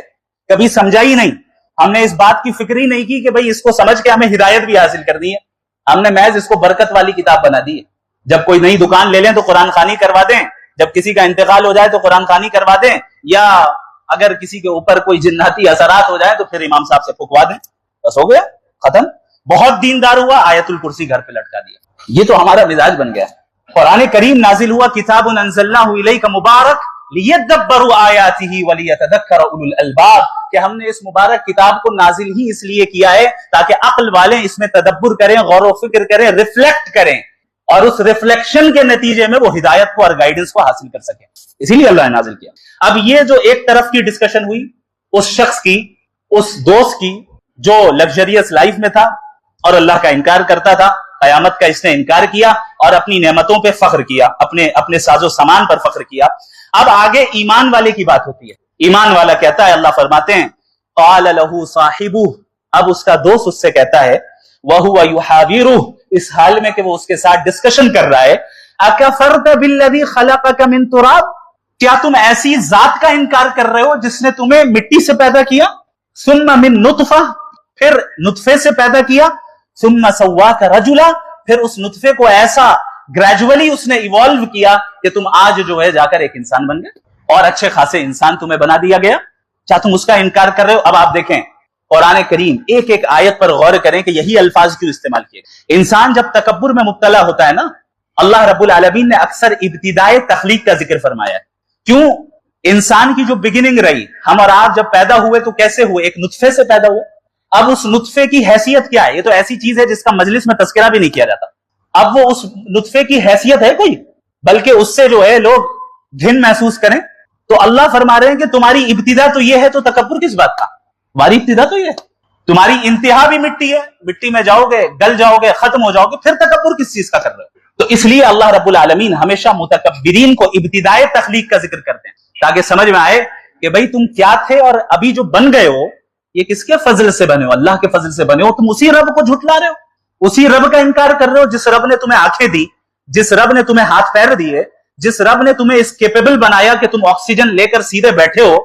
کبھی سمجھا ہی نہیں. ہم نے اس بات کی فکر ہی نہیں کی کہ بھئی اس کو سمجھ کے ہمیں ہدایت بھی حاصل کرنی ہے. ہم نے محض اس کو برکت والی کتاب بنا دی ہے. جب کوئی نئی دکان لے لیں تو قرآن خوانی کروا دیں, جب کسی کا انتقال ہو جائے تو قرآن خوانی کروا دیں, یا اگر کسی کے اوپر کوئی جناتی اثرات ہو جائے تو پھر امام صاحب سے پھکوا دیں, بس ہو گیا, ختم. بہت دیندار ہوا, آیت الکرسی گھر پہ لٹکا دیا. یہ تو ہمارا مزاج بن گیا. قرآن کریم نازل ہوا, کتاب انزلناہ الیک مبارک لیدبروا آیاتہ ولیتذکر اولو الالباب, کہ ہم نے اس مبارک کتاب کو نازل ہی اس لیے کیا ہے تاکہ عقل والے اس میں تدبر کریں, غور و فکر کریں, ریفلیکٹ کریں, اور اس ریفلیکشن کے نتیجے میں وہ ہدایت کو اور گائیڈنس کو حاصل کر سکیں. اسی لیے اللہ نے نازل کیا. اب یہ جو ایک طرف کی ڈسکشن ہوئی اس شخص کی, اس دوست کی جو لگژریس لائف میں تھا اور اللہ کا انکار کرتا تھا, قیامت کا اس نے انکار کیا اور اپنی نعمتوں پہ فخر کیا, اپنے ساز و سامان پر فخر کیا. اب آگے ایمان والے کی بات ہوتی ہے. ایمان والا کہتا ہے, اللہ فرماتے ہیں قال له صاحبہ, اب اس کا دوست اس سے کہتا ہے, وَهُوَ يُحَاوِرُهُ, اس حال میں کہ وہ اس کے ساتھ ڈسکشن کر رہا ہے, اَكَفَرْتَ بِالَّذِي خَلَقَكَ مِن تُرَابٍ, کیا تم ایسی ذات کا انکار کر رہے ہو جس نے تمہیں مٹی سے پیدا کیا, ثُمَّ مِن نُطْفَةٍ, پھر نطفے سے پیدا کیا, ثُمَّ سَوَّاكَ رَجُلًا, پھر اس نطفے کو ایسا گریجولی اس نے ایوالو کیا کہ تم آج جو ہے جا کر ایک انسان بن گئے, اور اچھے خاصے انسان تمہیں بنا دیا گیا. کیا تم اس کا انکار کر رہے ہو؟ اب آپ دیکھیں قرآن کریم ایک ایک آیت پر غور کریں کہ یہی الفاظ کیوں استعمال کیے. انسان جب تکبر میں مبتلا ہوتا ہے نا, اللہ رب العالمین نے اکثر ابتدائے تخلیق کا ذکر فرمایا ہے. کیوں؟ انسان کی جو بگننگ رہی, ہم اور آپ جب پیدا ہوئے تو کیسے ہوئے؟ ایک نطفے سے پیدا ہوئے. اب اس نطفے کی حیثیت کیا ہے؟ یہ تو ایسی چیز ہے جس کا مجلس میں تذکرہ بھی نہیں کیا جاتا. اب وہ اس نطفے کی حیثیت ہے کوئی؟ بلکہ اس سے جو ہے لوگ گھن محسوس کریں. تو اللہ فرما رہے ہیں کہ تمہاری ابتدا تو یہ ہے, تو تکبر کس بات کا؟ تمہاری ابتدا تو یہ ہے, تمہاری انتہا بھی مٹی ہے, مٹی میں جاؤ گے, گل جاؤ گے, ختم ہو جاؤ گے, پھر تکبر کس چیز کا کر رہے ہو؟ تو اس لیے اللہ رب العالمین ہمیشہ متکبرین کو ابتدائے تخلیق کا ذکر کرتے ہیں تاکہ سمجھ میں آئے کہ بھئی تم کیا تھے اور ابھی جو بن گئے ہو یہ کس کے فضل سے بنے ہو؟ اللہ کے فضل سے بنے ہو. تم اسی رب کو جھٹلا رہے ہو, اسی رب کا انکار کر رہے ہو جس رب نے تمہیں آنکھیں دی, جس رب نے تمہیں ہاتھ پیر دیے, جس رب نے تمہیں اس کیپیبل بنایا کہ تم آکسیجن لے کر سیدھے بیٹھے ہو,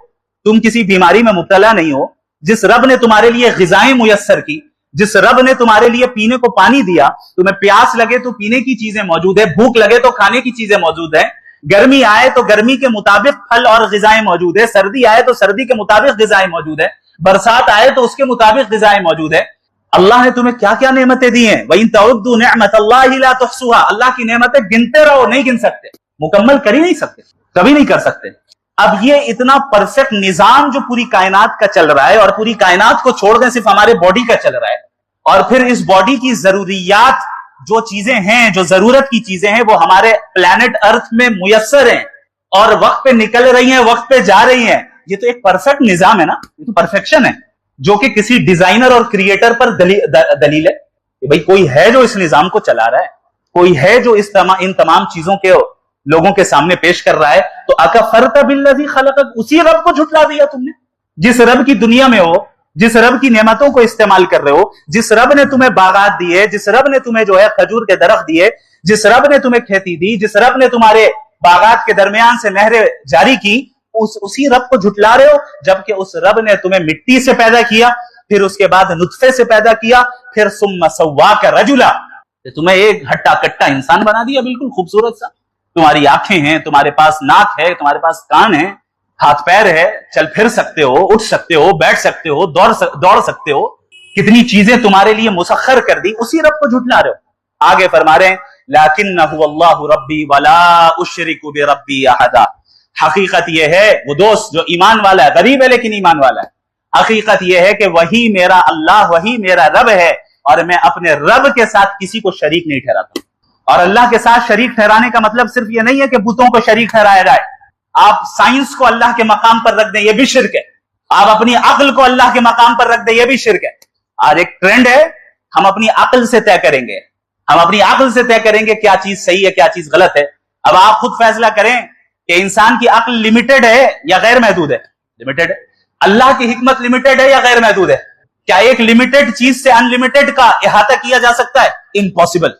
تم کسی بیماری میں مبتلا نہیں ہو, جس رب نے تمہارے لیے غذائیں میسر کی, جس رب نے تمہارے لیے پینے کو پانی دیا, تمہیں پیاس لگے تو پینے کی چیزیں موجود ہے, بھوک لگے تو کھانے کی چیزیں موجود ہیں, گرمی آئے تو گرمی کے مطابق پھل اور غذائیں موجود ہے, سردی آئے تو سردی کے مطابق غذائیں موجود ہے, برسات آئے تو اس کے مطابق غذائیں موجود ہے. اللہ نے تمہیں کیا کیا نعمتیں دی ہیں. وَإِن تَعُدُّوا نِعْمَةَ اللَّهِ لَا تُحْصُوهَا, اللہ کی نعمتیں گنتے رہو, نہیں گن سکتے, مکمل کر ہی نہیں سکتے, کبھی نہیں کر سکتے. اب یہ اتنا پرفیکٹ نظام جو پوری کائنات کا چل رہا ہے, اور پوری کائنات کو چھوڑ کر صرف ہمارے باڈی کا چل رہا ہے, اور پھر اس باڈی کی ضروریات جو چیزیں ہیں، جو ضرورت کی چیزیں ہیں، وہ ہمارے پلانٹ ارتھ میں میسر ہیں اور وقت پہ نکل رہی ہیں، وقت پہ جا رہی ہیں. یہ تو ایک پرفیکٹ نظام ہے نا، یہ تو پرفیکشن ہے جو کہ کسی ڈیزائنر اور کریٹر پر دلیل ہے کہ بھئی کوئی ہے جو اس نظام کو چلا رہا ہے، کوئی ہے جو ان تمام چیزوں کے لوگوں کے سامنے پیش کر رہا ہے. تو اکفرت بالذی خلقک، اسی رب کو جھٹلا دیا تم نے جس رب کی دنیا میں ہو، جس رب کی نعمتوں کو استعمال کر رہے ہو، جس رب نے تمہیں باغات دیے، جس رب نے تمہیں جو ہے کھجور کے درخت دیے، جس رب نے تمہیں کھیتی دی، جس رب نے تمہارے باغات کے درمیان سے نہریں جاری کی، اسی رب کو جھٹلا رہے ہو. جبکہ اس رب نے تمہیں مٹی سے پیدا کیا، پھر اس کے بعد نطفے سے پیدا کیا، پھر ثم سواک رجلا، تمہیں ایک ہٹا کٹا انسان بنا دیا، بالکل خوبصورت سا. تمہاری آنکھیں ہیں، تمہارے پاس ناک ہے، تمہارے پاس کان ہے، ہاتھ پیر ہے، چل پھر سکتے ہو، اٹھ سکتے ہو، بیٹھ سکتے ہو، دوڑ سکتے ہو. کتنی چیزیں تمہارے لیے مسخر کر دی، اسی رب کو جھٹلا رہے ہو. آگے فرما رہے ہیں لکنہ اللہ ربی ولا اشرک بربی احدا. حقیقت یہ ہے، وہ دوست جو ایمان والا ہے، غریب ہے لیکن ایمان والا ہے، حقیقت یہ ہے کہ وہی میرا اللہ، وہی میرا رب ہے، اور میں اپنے رب کے ساتھ کسی کو شریک نہیں ٹھہراتا. اور اللہ کے ساتھ شریک ٹھہرانے کا مطلب صرف یہ نہیں ہے کہ بتوں کو شریک ٹھہرایا جائے. آپ سائنس کو اللہ کے مقام پر رکھ دیں، یہ بھی شرک ہے. آپ اپنی عقل کو اللہ کے مقام پر رکھ دیں، یہ بھی شرک ہے. آج ایک ٹرینڈ ہے، ہم اپنی عقل سے طے کریں گے، ہم اپنی عقل سے طے کریں گے کیا چیز صحیح ہے، کیا چیز غلط ہے. اب آپ خود فیصلہ کریں کہ انسان کی عقل لمیٹڈ ہے یا غیر محدود ہے. لمیٹڈ ہے. اللہ کی حکمت لمیٹڈ ہے یا غیر محدود ہے. کیا ایک لمیٹڈ چیز سے ان لمیٹڈ کا احاطہ کیا جا سکتا ہے؟ Impossible,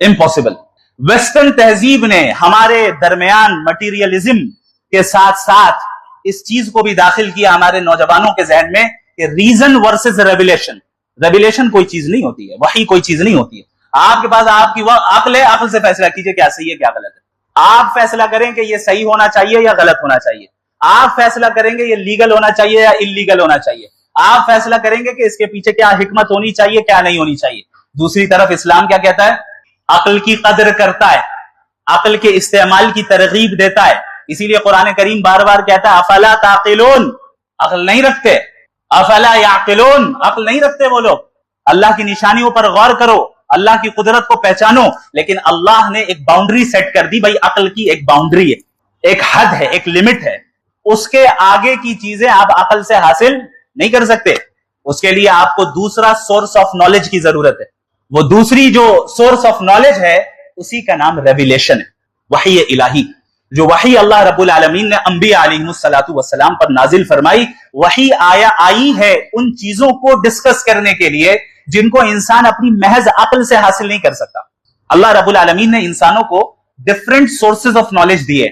impossible. ویسٹرن تہذیب نے ہمارے درمیان مٹیریلزم کے ساتھ ساتھ اس چیز کو بھی داخل کیا ہمارے نوجوانوں کے ذہن میں کہ ریزن ورسز ریویلیشن. ریویلیشن کوئی چیز نہیں ہوتی ہے، وحی کوئی چیز نہیں ہوتی ہے. آپ کے پاس آپ کی عقل ہے، عقل سے فیصلہ کیجئے کیا صحیح ہے کیا غلط ہے. آپ فیصلہ کریں کہ یہ صحیح ہونا چاہیے یا غلط ہونا چاہیے. آپ فیصلہ کریں گے یہ لیگل ہونا چاہیے یا انلیگل ہونا چاہیے. آپ فیصلہ کریں گے کہ اس کے پیچھے کیا حکمت ہونی چاہیے، کیا نہیں ہونی چاہیے. دوسری طرف اسلام کیا کہتا ہے؟ عقل کی قدر کرتا ہے، عقل کے استعمال کی ترغیب دیتا ہے. اسی لیے قرآن کریم بار بار کہتا ہے افلا تعقلون، عقل نہیں رکھتے. افلا یعقلون، عقل نہیں رکھتے وہ لوگ. اللہ کی نشانیوں پر غور کرو، اللہ کی قدرت کو پہچانو. لیکن اللہ نے ایک باؤنڈری سیٹ کر دی، بھائی عقل کی ایک باؤنڈری ہے، ایک حد ہے، ایک لمٹ ہے. اس کے آگے کی چیزیں آپ عقل سے حاصل نہیں کر سکتے. اس کے لیے آپ کو دوسرا سورس آف نالج کی ضرورت ہے. وہ دوسری جو سورس آف نالج ہے اسی کا نام ریویلیشن ہے، وحی الہی. جو وحی اللہ رب العالمین نے انبیاء علیہ السلام پر نازل فرمائی، وحی آئی ہے ان چیزوں کو ڈسکس کرنے کے لیے جن کو انسان اپنی محض عقل سے حاصل نہیں کر سکتا. اللہ رب العالمین نے انسانوں کو ڈفرنٹ سورسز آف نالج دیے.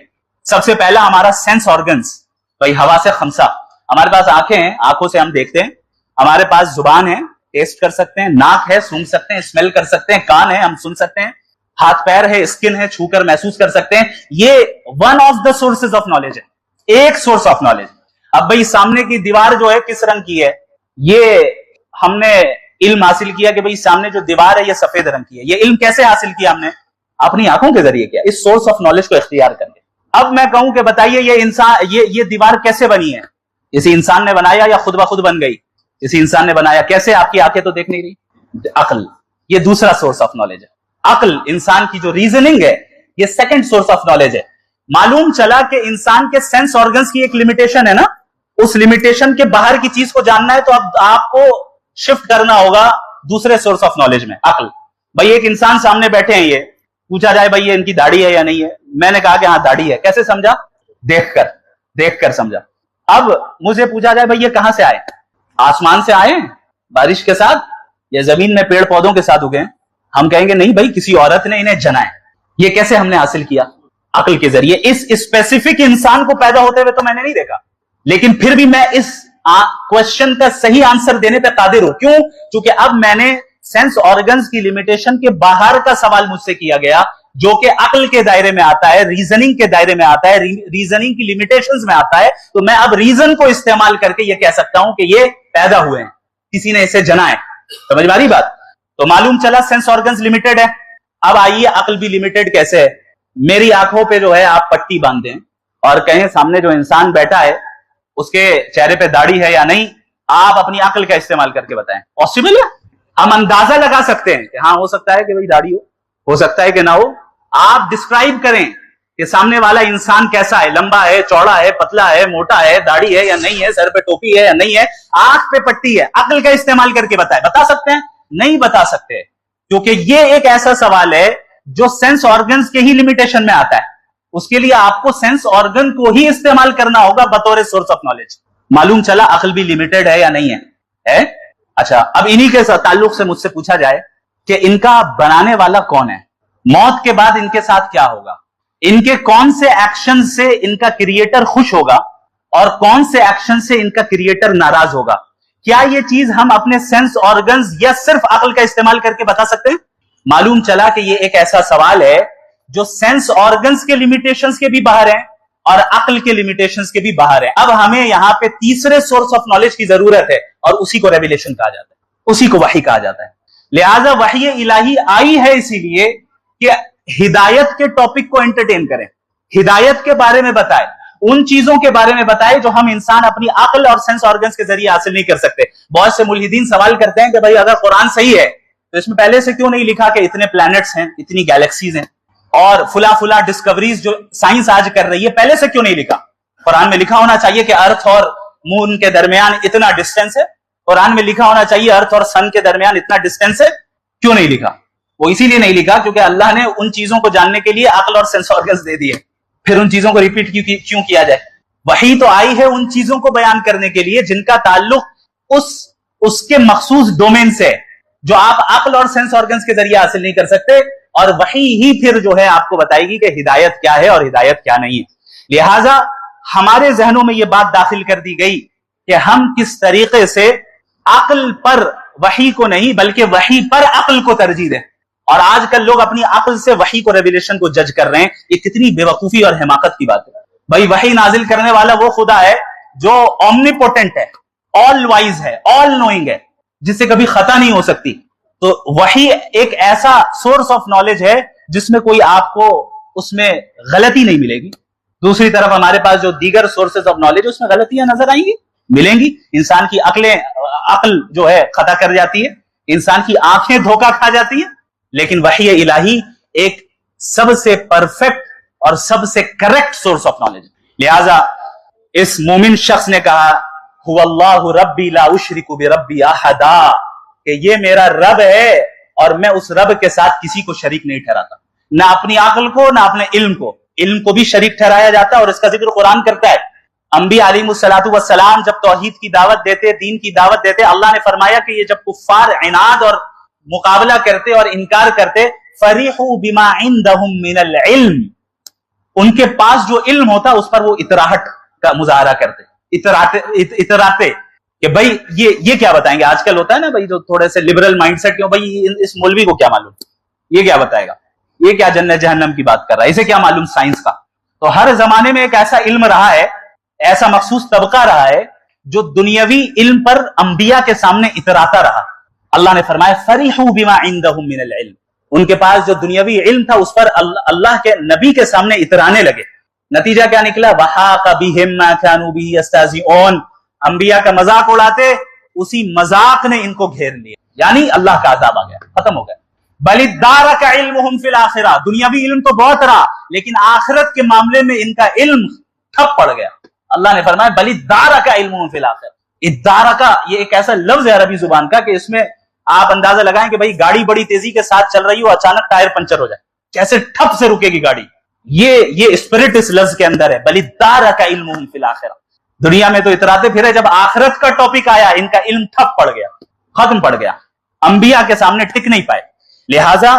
سب سے پہلا ہمارا سینس آرگنز، بھائی حواس خمسہ. ہمارے پاس آنکھیں ہیں، آنکھوں سے ہم دیکھتے ہیں. ہمارے پاس زبان ہے، ٹیسٹ کر سکتے ہیں. ناک ہے، سونگھ سکتے ہیں، اسمیل کر سکتے ہیں. کان ہے، ہم سن سکتے ہیں. ہاتھ پیر ہے، اسکن ہے، چھو کر محسوس کر سکتے ہیں. یہ one of the sources of knowledge ہے، ایک سورس آف نالج. اب بھائی سامنے کی دیوار جو ہے کس رنگ کی ہے، یہ ہم نے علم حاصل کیا کہ بھئی سامنے جو دیوار ہے یہ سفید رنگ کی ہے. یہ علم کیسے حاصل کیا ہم نے؟ اپنی آنکھوں کے ذریعے کیا، اس سورس آف نالج کو اختیار کر کے. اب میں کہوں کہ بتائیے یہ دیوار کیسے بنی ہے؟ کسی انسان نے بنایا یا خود بخود بن گئی؟ کسی انسان نے بنایا. کیسے؟ آپ کی آنکھیں تو دیکھ نہیں رہی. عقل، یہ دوسرا سورس آف نالج ہے. عقل، انسان کی جو ریزننگ ہے، یہ سیکنڈ سورس آف نالج ہے. معلوم چلا کہ انسان کے سینس آرگنز کی ایک لمیٹیشن ہے نا، اس لمیٹیشن کے باہر کی چیز کو جاننا ہے تو اب آپ کو شفٹ کرنا ہوگا دوسرے سورس آف نالج میں، عقل. بھائی ایک انسان سامنے بیٹھے ہیں، یہ پوچھا جائے بھائی یہ ان کی داڑھی ہے یا نہیں ہے، میں نے کہا کہ ہاں داڑھی ہے. کیسے سمجھا؟ دیکھ کر سمجھا. اب مجھے پوچھا جائے بھائی یہ کہاں سے آئے؟ آسمان سے آئے، بارش کے ساتھ، یا زمین میں پیڑ پودوں کے ساتھ اگے؟ ہم کہیں گے نہیں بھائی کسی عورت نے انہیں جنا ہے. یہ کیسے ہم نے حاصل کیا؟ عقل کے ذریعے. اس اسپیسیفک انسان کو پیدا ہوتے ہوئے تو میں نے نہیں دیکھا، لیکن پھر بھی میں اس کوشچن کا صحیح آنسر دینے پہ قادر ہوں. کیوں؟ چونکہ اب میں نے سینس آرگنز کی لمیٹیشن کے باہر کا سوال مجھ سے کیا گیا، جو کہ عقل کے دائرے میں آتا ہے، ریزننگ کے دائرے میں آتا ہے، ریزننگ کی لمیٹیشنز میں آتا ہے. تو میں اب ریزن کو استعمال کر کے یہ کہہ سکتا ہوں کہ یہ پیدا ہوئے ہیں، کسی نے اسے جنا ہے. سمجھ میں آ رہی بات؟ تو معلوم چلا سینس آرگنز لمیٹڈ ہے. اب آئیے عقل بھی لمیٹڈ کیسے ہے. میری آنکھوں پہ جو ہے آپ پٹی باندھ دیں اور کہیں سامنے جو انسان بیٹھا ہے اس کے چہرے پہ داڑھی ہے یا نہیں، آپ اپنی عقل کا استعمال کر کے بتائیں. پاسبل ہے؟ ہم اندازہ لگا سکتے ہیں کہ ہاں ہو سکتا ہے کہ بھئی داڑھی ہو، ہو سکتا ہے کہ نہ ہو. آپ ڈسکرائب کریں کہ سامنے والا انسان کیسا ہے, لمبا ہے, چوڑا ہے, پتلا ہے, موٹا ہے, داڑھی ہے یا نہیں ہے, سر پہ ٹوپی ہے یا نہیں ہے, آنکھ پہ پٹی ہے. عقل کا استعمال کر کے بتائے, بتا سکتے ہیں؟ نہیں بتا سکتے, کیونکہ یہ ایک ایسا سوال ہے جو سینس آرگنز کے ہی لمیٹیشن میں آتا ہے. اس کے لیے آپ کو سینس آرگن کو ہی استعمال کرنا ہوگا بطور سورس آف نالج. معلوم چلا عقل بھی لمیٹڈ ہے یا نہیں ہے؟ اچھا, اب انہی کے تعلق سے مجھ سے پوچھا جائے کہ ان کا بنانے والا کون ہے؟ موت کے بعد ان کے ساتھ کیا ہوگا؟ ان کے کون سے ایکشن سے ان کا کریٹر خوش ہوگا اور کون سے ایکشن سے ان کا کریٹر ناراض ہوگا؟ کیا یہ چیز ہم اپنے سینس آرگنز یا صرف عقل کا استعمال کر کے بتا سکتے ہیں؟ معلوم چلا کہ یہ ایک ایسا سوال ہے جو سینس آرگنز کے لمیٹیشنز کے بھی باہر ہیں اور عقل کے لمیٹیشنز کے بھی باہر ہیں. اب ہمیں یہاں پہ تیسرے سورس آف نالج کی ضرورت ہے اور اسی کو ریویلیشن کہا جاتا ہے, اسی کو وحی کہا جاتا ہے. لہذا وحی الہی آئی ہے اسی لیے کہ ہدایت کے ٹاپک کو انٹرٹین کریں, ہدایت کے بارے میں بتائے, ان چیزوں کے بارے میں بتائے جو ہم انسان اپنی عقل اور سینس آرگنز کے ذریعے حاصل نہیں کر سکتے. بہت سے ملحدین سوال کرتے ہیں کہ بھائی اگر قرآن صحیح ہے تو اس میں پہلے سے کیوں نہیں لکھا کہ اتنے پلانٹس ہیں, اتنی گیلیکسیز ہیں اور فلا ڈسکوریز جو سائنس آج کر رہی ہے, پہلے سے کیوں نہیں لکھا؟ قرآن میں لکھا ہونا چاہیے کہ ارتھ اور مون کے درمیان اتنا ڈسٹینس ہے, قرآن میں لکھا ہونا چاہیے ارتھ اور سن کے درمیان اتنا ڈسٹینس ہے. کیوں نہیں لکھا؟ وہ اسی لیے نہیں لکھا کیونکہ اللہ نے ان چیزوں کو جاننے کے لیے عقل اور سینس آرگنز دے دیے, پھر ان چیزوں کو ریپیٹ کیوں کیا جائے؟ وحی تو آئی ہے ان چیزوں کو بیان کرنے کے لیے جن کا تعلق اس کے مخصوص ڈومین سے, جو آپ عقل اور سینس آرگنز کے ذریعے حاصل نہیں کر سکتے, اور وحی ہی پھر جو ہے آپ کو بتائے گی کہ ہدایت کیا ہے اور ہدایت کیا نہیں ہے. لہٰذا ہمارے ذہنوں میں یہ بات داخل کر دی گئی کہ ہم کس طریقے سے عقل پر وحی کو نہیں بلکہ وحی پر عقل کو ترجیح دیں. اور آج کل لوگ اپنی عقل سے وحی کو ریویلیشن کو جج کر رہے ہیں. یہ کتنی بے وقوفی اور حماقت کی بات ہے. بھائی وحی نازل کرنے والا وہ خدا ہے جو اومنیپوٹنٹ ہے, آل وائز ہے, آل نوئنگ ہے, جس سے کبھی خطا نہیں ہو سکتی. تو وحی ایک ایسا سورس آف نالج ہے جس میں کوئی آپ کو اس میں غلطی نہیں ملے گی. دوسری طرف ہمارے پاس جو دیگر سورسز آف نالج اس میں غلطیاں نظر آئیں گی, ملیں گی. انسان کی عقل جو ہے خطا کر جاتی ہے, انسان کی آنکھیں دھوکہ کھا جاتی ہیں, لیکن وحی الہی ایک سب سے پرفیکٹ اور سب سے کریکٹ سورس آف نالج. لہذا اس مومن شخص نے کہا هو اللہ ربی لا اشرک بربی احدا, کہ یہ میرا رب ہے اور میں اس رب کے ساتھ کسی کو شریک نہیں ٹھہراتا, نہ اپنی عقل کو نہ اپنے علم کو. علم کو بھی شریک ٹھہرایا جاتا ہے اور اس کا ذکر قرآن کرتا ہے. انبیاء علیہ الصلوۃ والسلام جب توحید کی دعوت دیتے, دین کی دعوت دیتے, اللہ نے فرمایا کہ یہ جب کفار عناد اور مقابلہ کرتے اور انکار کرتے, فریحوا بما عندهم من العلم, ان کے پاس جو علم ہوتا اس پر وہ اطراحت کا مظاہرہ کرتے, اتراتے کہ بھائی یہ کیا بتائیں گے. آج کل ہوتا ہے نا بھائی جو تھوڑے سے لبرل مائنڈ سیٹ کے, بھائی اس مولوی کو کیا معلوم, یہ کیا بتائے گا, یہ کیا جنت جہنم کی بات کر رہا ہے, اسے کیا معلوم سائنس کا. تو ہر زمانے میں ایک ایسا علم رہا ہے, ایسا مخصوص طبقہ رہا ہے جو دنیاوی علم پر انبیاء کے سامنے اتراتا رہا. اللہ نے فرمایا فریحوا بما عندهم من العلم, ان کے پاس جو دنیاوی علم تھا اس پر اللہ کے نبی کے سامنے اترانے لگے. نتیجہ کیا نکلا؟ وحاق بهم ما كانوا به يستهزئون, انبیاء کا مذاق اڑاتے, اسی مذاق نے ان کو گھیر لیا, یعنی اللہ کا عذاب آ گیا, ختم ہو گیا. بل ادارک علمهم فی الاخرہ, دنیاوی علم تو بہت رہا لیکن آخرت کے معاملے میں ان کا علم ٹھپ پڑ گیا. اللہ نے فرمایا بل ادارک علمهم فی الاخرہ. ادارک یہ ایک ایسا لفظ ہے عربی زبان کا کہ اس میں آپ اندازہ لگائیں کہ بھائی گاڑی بڑی تیزی کے ساتھ چل رہی ہو, اچانک ٹائر پنچر ہو جائے, کیسے ٹھپ سے رکے گی گاڑی. یہ اسپرٹ اس لفظ کے اندر ہے, بل ادارک علمهم فی الاخرہ. دنیا میں تو اتراتے پھرے, جب آخرت کا ٹاپک آیا ان کا علم ٹھپ پڑ گیا, ختم پڑ گیا, انبیاء کے سامنے ٹک نہیں پائے. لہٰذا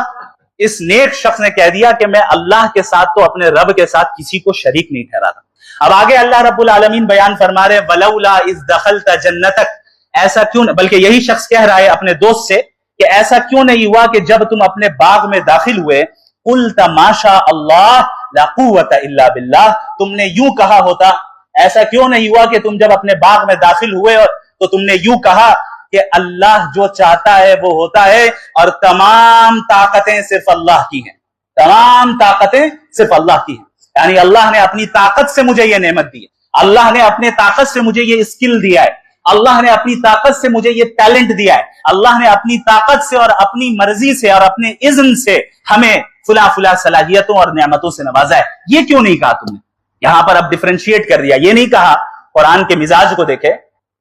اس نیک شخص نے کہہ دیا کہ میں اللہ کے ساتھ تو اپنے رب کے ساتھ کسی کو شریک نہیں ٹھہراتا. اب آگے اللہ رب العالمین بیان فرما رہے ولولا اذ دخلت جنتک, ایسا کیوں, بلکہ یہی شخص کہہ رہا ہے اپنے دوست سے کہ ایسا کیوں نہیں ہوا کہ جب تم اپنے باغ میں داخل ہوئے قلت ما شاء اللہ لا قوت الا باللہ, تم نے یوں کہا ہوتا, ایسا کیوں نہیں ہوا کہ تم جب اپنے باغ میں داخل ہوئے تو تم نے یوں کہا کہ اللہ جو چاہتا ہے وہ ہوتا ہے اور تمام طاقتیں صرف اللہ کی ہیں, تمام طاقتیں صرف اللہ کی ہیں. یعنی اللہ نے اپنی طاقت سے مجھے یہ نعمت دی ہے, اللہ نے اپنے طاقت سے مجھے یہ اسکل دیا ہے, اللہ نے اپنی طاقت سے مجھے یہ ٹیلنٹ دیا ہے, اللہ نے اپنی طاقت سے اور اپنی مرضی سے اور اپنے اذن سے ہمیں فلاں فلاں صلاحیتوں اور نعمتوں سے نوازا ہے. یہ کیوں نہیں کہا تم نے؟ یہاں پر اب ڈفرینشیٹ کر دیا. یہ نہیں کہا, قرآن کے مزاج کو دیکھے,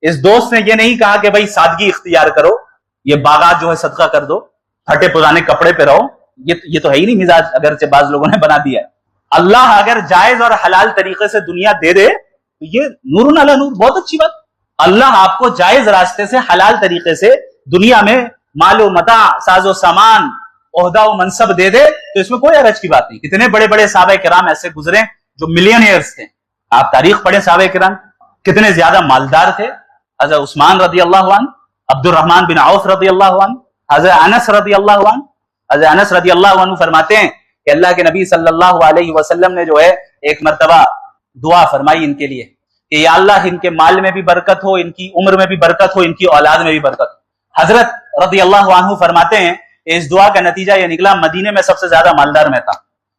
اس دوست نے یہ نہیں کہا کہ بھائی سادگی اختیار کرو, یہ باغات جو ہے صدقہ کر دو, پھٹے پرانے کپڑے پہ رہو. یہ تو ہے ہی نہیں مزاج, اگرچہ بعض لوگوں نے بنا دیا ہے. اللہ اگر جائز اور حلال طریقے سے دنیا دے دے تو یہ نور علی نور, بہت اچھی بات. اللہ آپ کو جائز راستے سے حلال طریقے سے دنیا میں مال و متاع, ساز و سامان, عہدہ و منصب دے دے تو اس میں کوئی حرج کی بات نہیں. کتنے بڑے بڑے صحابہ کرام ایسے گزرے جو ملینئرز تھے. آپ تاریخ پڑھیں, صحابہ کرام کتنے زیادہ مالدار تھے. حضرت عثمان رضی اللہ عنہ, عبد الرحمن بن عوف رضی اللہ عنہ, حضرت انس رضی اللہ عنہ. حضرت انس رضی اللہ عنہ فرماتے ہیں کہ اللہ کے نبی صلی اللہ علیہ وسلم نے جو ہے ایک مرتبہ دعا فرمائی ان کے لیے کہ یا اللہ ان کے مال میں بھی برکت ہو, ان کی عمر میں بھی برکت ہو, ان کی اولاد میں بھی برکت ہو. حضرت رضی اللہ عنہ فرماتے ہیں اس دعا کا نتیجہ یہ نکلا, مدینے میں سب سے زیادہ مالدار میں تھا.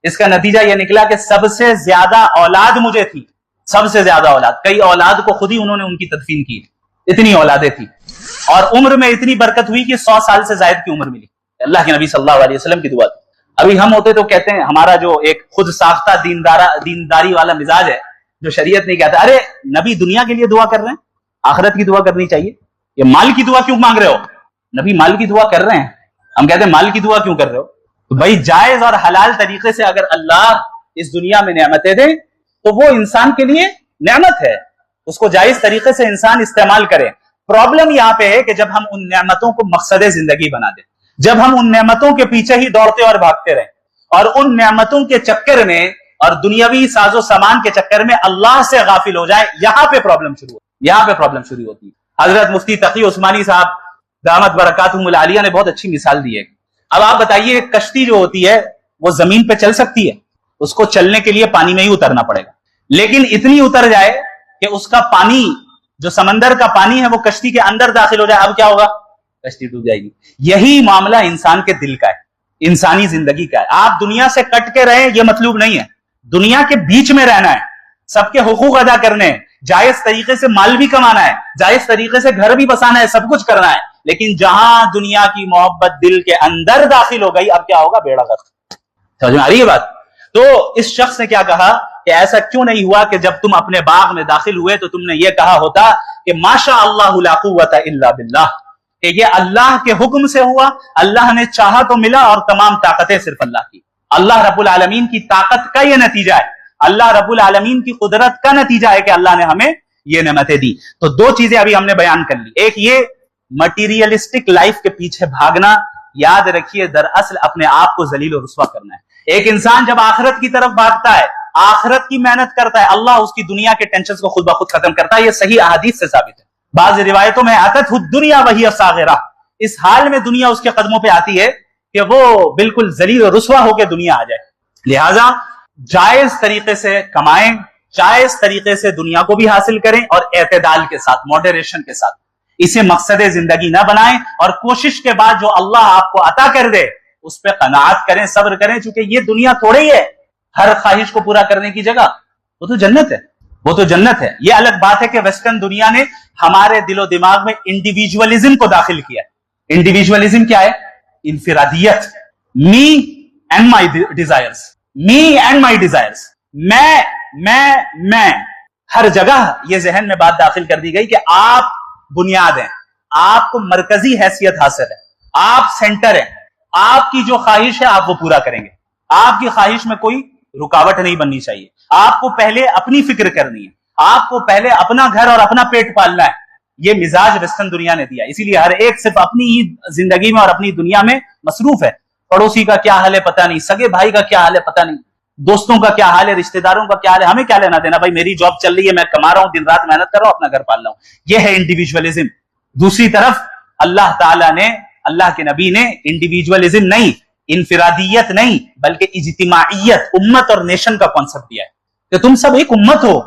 اس کا نتیجہ یہ نکلا کہ سب سے زیادہ اولاد مجھے تھی, سب سے زیادہ اولاد. کئی اولاد کو خود ہی انہوں نے ان کی تدفین کی, اتنی اولادیں تھی. اور عمر میں اتنی برکت ہوئی کہ 100 سال سے زائد کی عمر ملی. اللہ کے نبی صلی اللہ علیہ وسلم کی دعا تھی. ابھی ہم ہوتے تو کہتے ہیں, ہمارا جو ایک خود ساختہ دینداری والا مزاج ہے جو شریعت نہیں کہتا, ارے نبی دنیا کے لیے دعا کر رہے ہیں, آخرت کی دعا کرنی چاہیے, یہ مال کی دعا کیوں مانگ رہے ہو؟ نبی مال کی دعا کر رہے ہیں, ہم کہتے ہیں مال کی دعا کیوں کر رہے ہو؟ تو بھائی جائز اور حلال طریقے سے اگر اللہ اس دنیا میں نعمتیں دے تو وہ انسان کے لیے نعمت ہے, اس کو جائز طریقے سے انسان استعمال کرے. پرابلم یہاں پہ ہے کہ جب ہم ان نعمتوں کو مقصد زندگی بنا دیں, جب ہم ان نعمتوں کے پیچھے ہی دوڑتے اور بھاگتے رہیں اور ان نعمتوں کے چکر میں اور دنیاوی ساز و سامان کے چکر میں اللہ سے غافل ہو جائے, یہاں پہ پرابلم شروع ہوتی ہے. حضرت مفتی تقی عثمانی صاحب دامت برکاتہم العالیہ نے بہت اچھی مثال دی ہے. اب آپ بتائیے, کشتی جو ہوتی ہے وہ زمین پہ چل سکتی ہے؟ اس کو چلنے کے لیے پانی میں ہی اترنا پڑے گا, لیکن اتنی اتر جائے کہ اس کا پانی, جو سمندر کا پانی ہے, وہ کشتی کے اندر داخل ہو جائے, اب کیا ہوگا؟ کشتی ڈوب جائے گی. یہی معاملہ انسان کے دل کا ہے, انسانی زندگی کا ہے. آپ دنیا سے کٹ کے رہیں یہ مطلوب نہیں ہے, دنیا کے بیچ میں رہنا ہے, سب کے حقوق ادا کرنے ہیں, جائز طریقے سے مال بھی کمانا ہے, جائز طریقے سے گھر بھی بسانا ہے, سب کچھ کرنا ہے. لیکن جہاں دنیا کی محبت دل کے اندر داخل ہو گئی, اب کیا ہوگا؟ بیڑا غرق. سمجھ میں آ رہی ہے بات؟ تو اس شخص نے کیا کہا کہ ایسا کیوں نہیں ہوا کہ جب تم اپنے باغ میں داخل ہوئے تو تم نے یہ کہا ہوتا کہ ماشاء اللہ لا قوت الا باللہ, کہ یہ اللہ کے حکم سے ہوا, اللہ نے چاہا تو ملا, اور تمام طاقتیں صرف اللہ کی. اللہ رب العالمین کی طاقت کا یہ نتیجہ ہے, اللہ رب العالمین کی قدرت کا نتیجہ ہے کہ اللہ نے ہمیں یہ نعمتیں دی. تو دو چیزیں ابھی ہم نے بیان کر لی. ایک یہ مٹیریلسٹک لائف کے پیچھے بھاگنا, یاد رکھیے دراصل اپنے آپ کو ذلیل و رسوا کرنا ہے. ایک انسان جب آخرت کی طرف بھاگتا ہے, آخرت کی محنت کرتا ہے, اللہ اس کی دنیا کے ٹینشنز کو خود بخود ختم کرتا ہے. یہ صحیح احادیث سے ثابت ہے. بعض روایتوں میں اتت الدنیا وہی صاغرہ, اس حال میں دنیا اس کے قدموں پہ آتی ہے کہ وہ بالکل ذلیل و رسوا ہو کے دنیا آ جائے. لہذا جائز طریقے سے کمائیں, جائز طریقے سے دنیا کو بھی حاصل کریں, اور اعتدال کے ساتھ, ماڈریشن کے ساتھ. اسے مقصد زندگی نہ بنائیں, اور کوشش کے بعد جو اللہ آپ کو عطا کر دے اس پہ قناعت کریں, صبر کریں, چونکہ یہ دنیا تھوڑی ہے ہر خواہش کو پورا کرنے کی جگہ. وہ تو جنت ہے, وہ تو جنت ہے. یہ الگ بات ہے کہ ویسٹرن دنیا نے ہمارے دل و دماغ میں انڈیویجولزم کو داخل کیا. انڈیویجولزم کیا ہے؟ انفرادیت. Me and my desires, me and my desires, میں ہر جگہ یہ ذہن میں بات داخل کر دی گئی کہ آپ بنیاد ہیں, آپ کو مرکزی حیثیت حاصل ہے, آپ سینٹر ہیں, آپ کی جو خواہش ہے آپ وہ پورا کریں گے. آپ کی خواہش میں کوئی رکاوٹ نہیں بننی چاہیے. آپ کو پہلے اپنی فکر کرنی ہے, آپ کو پہلے اپنا گھر اور اپنا پیٹ پالنا ہے. یہ مزاج ویسٹرن دنیا نے دیا, اسی لیے ہر ایک صرف اپنی ہی زندگی میں اور اپنی دنیا میں مصروف ہے. پڑوسی کا کیا حال ہے پتہ نہیں, سگے بھائی کا کیا حال ہے پتہ نہیں, دوستوں کا کیا حال ہے, رشتہ داروں کا کیا حال ہے, ہمیں کیا لینا دینا, بھائی میری جاب چل رہی ہے, میں کما رہا ہوں, دن رات محنت کر رہا ہوں, اپنا گھر پال رہا ہوں. یہ ہے انڈیویجولزم. دوسری طرف اللہ تعالیٰ نے, اللہ کے نبی نے انڈیویجولزم نہیں, انفرادیت نہیں, بلکہ اجتماعیت, امت اور نیشن کا کانسیپٹ دیا ہے کہ تم سب ایک امت ہو,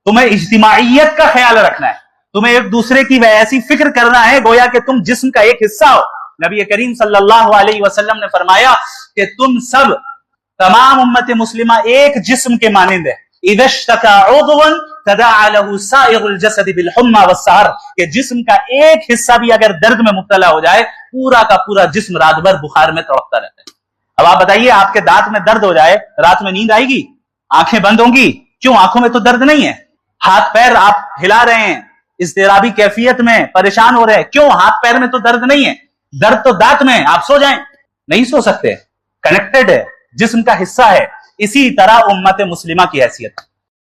تمہیں اجتماعیت کا خیال رکھنا ہے, تمہیں ایک دوسرے کی ایسی فکر کرنا ہے گویا کہ تم جسم کا ایک حصہ ہو. نبی کریم صلی اللہ علیہ وسلم نے فرمایا کہ تم سب, تمام امت مسلمہ ایک جسم کے مانند ہے. اذا اشتکا عضو تداعى له سائر الجسد بالحمى والسهر، کہ جسم کا ایک حصہ بھی اگر درد میں مبتلا ہو جائے پورا کا پورا جسم رات بھر بخار میں تڑپتا رہتا ہے۔ اب آپ بتائیے آپ کے دانت میں درد ہو جائے رات میں نیند آئے گی؟ آنکھیں بند ہوں گی؟ کیوں؟ آنکھوں میں تو درد نہیں ہے۔ ہاتھ پیر آپ ہلا رہے ہیں اضطرابی کیفیت میں، پریشان ہو رہے ہیں، کیوں؟ ہاتھ پیر میں تو درد نہیں ہے، درد تو دانت میں ہے۔ آپ سو جائیں، نہیں سو سکتے، کنیکٹڈ ہے، جسم کا حصہ ہے۔ اسی طرح امت مسلمہ کی حیثیت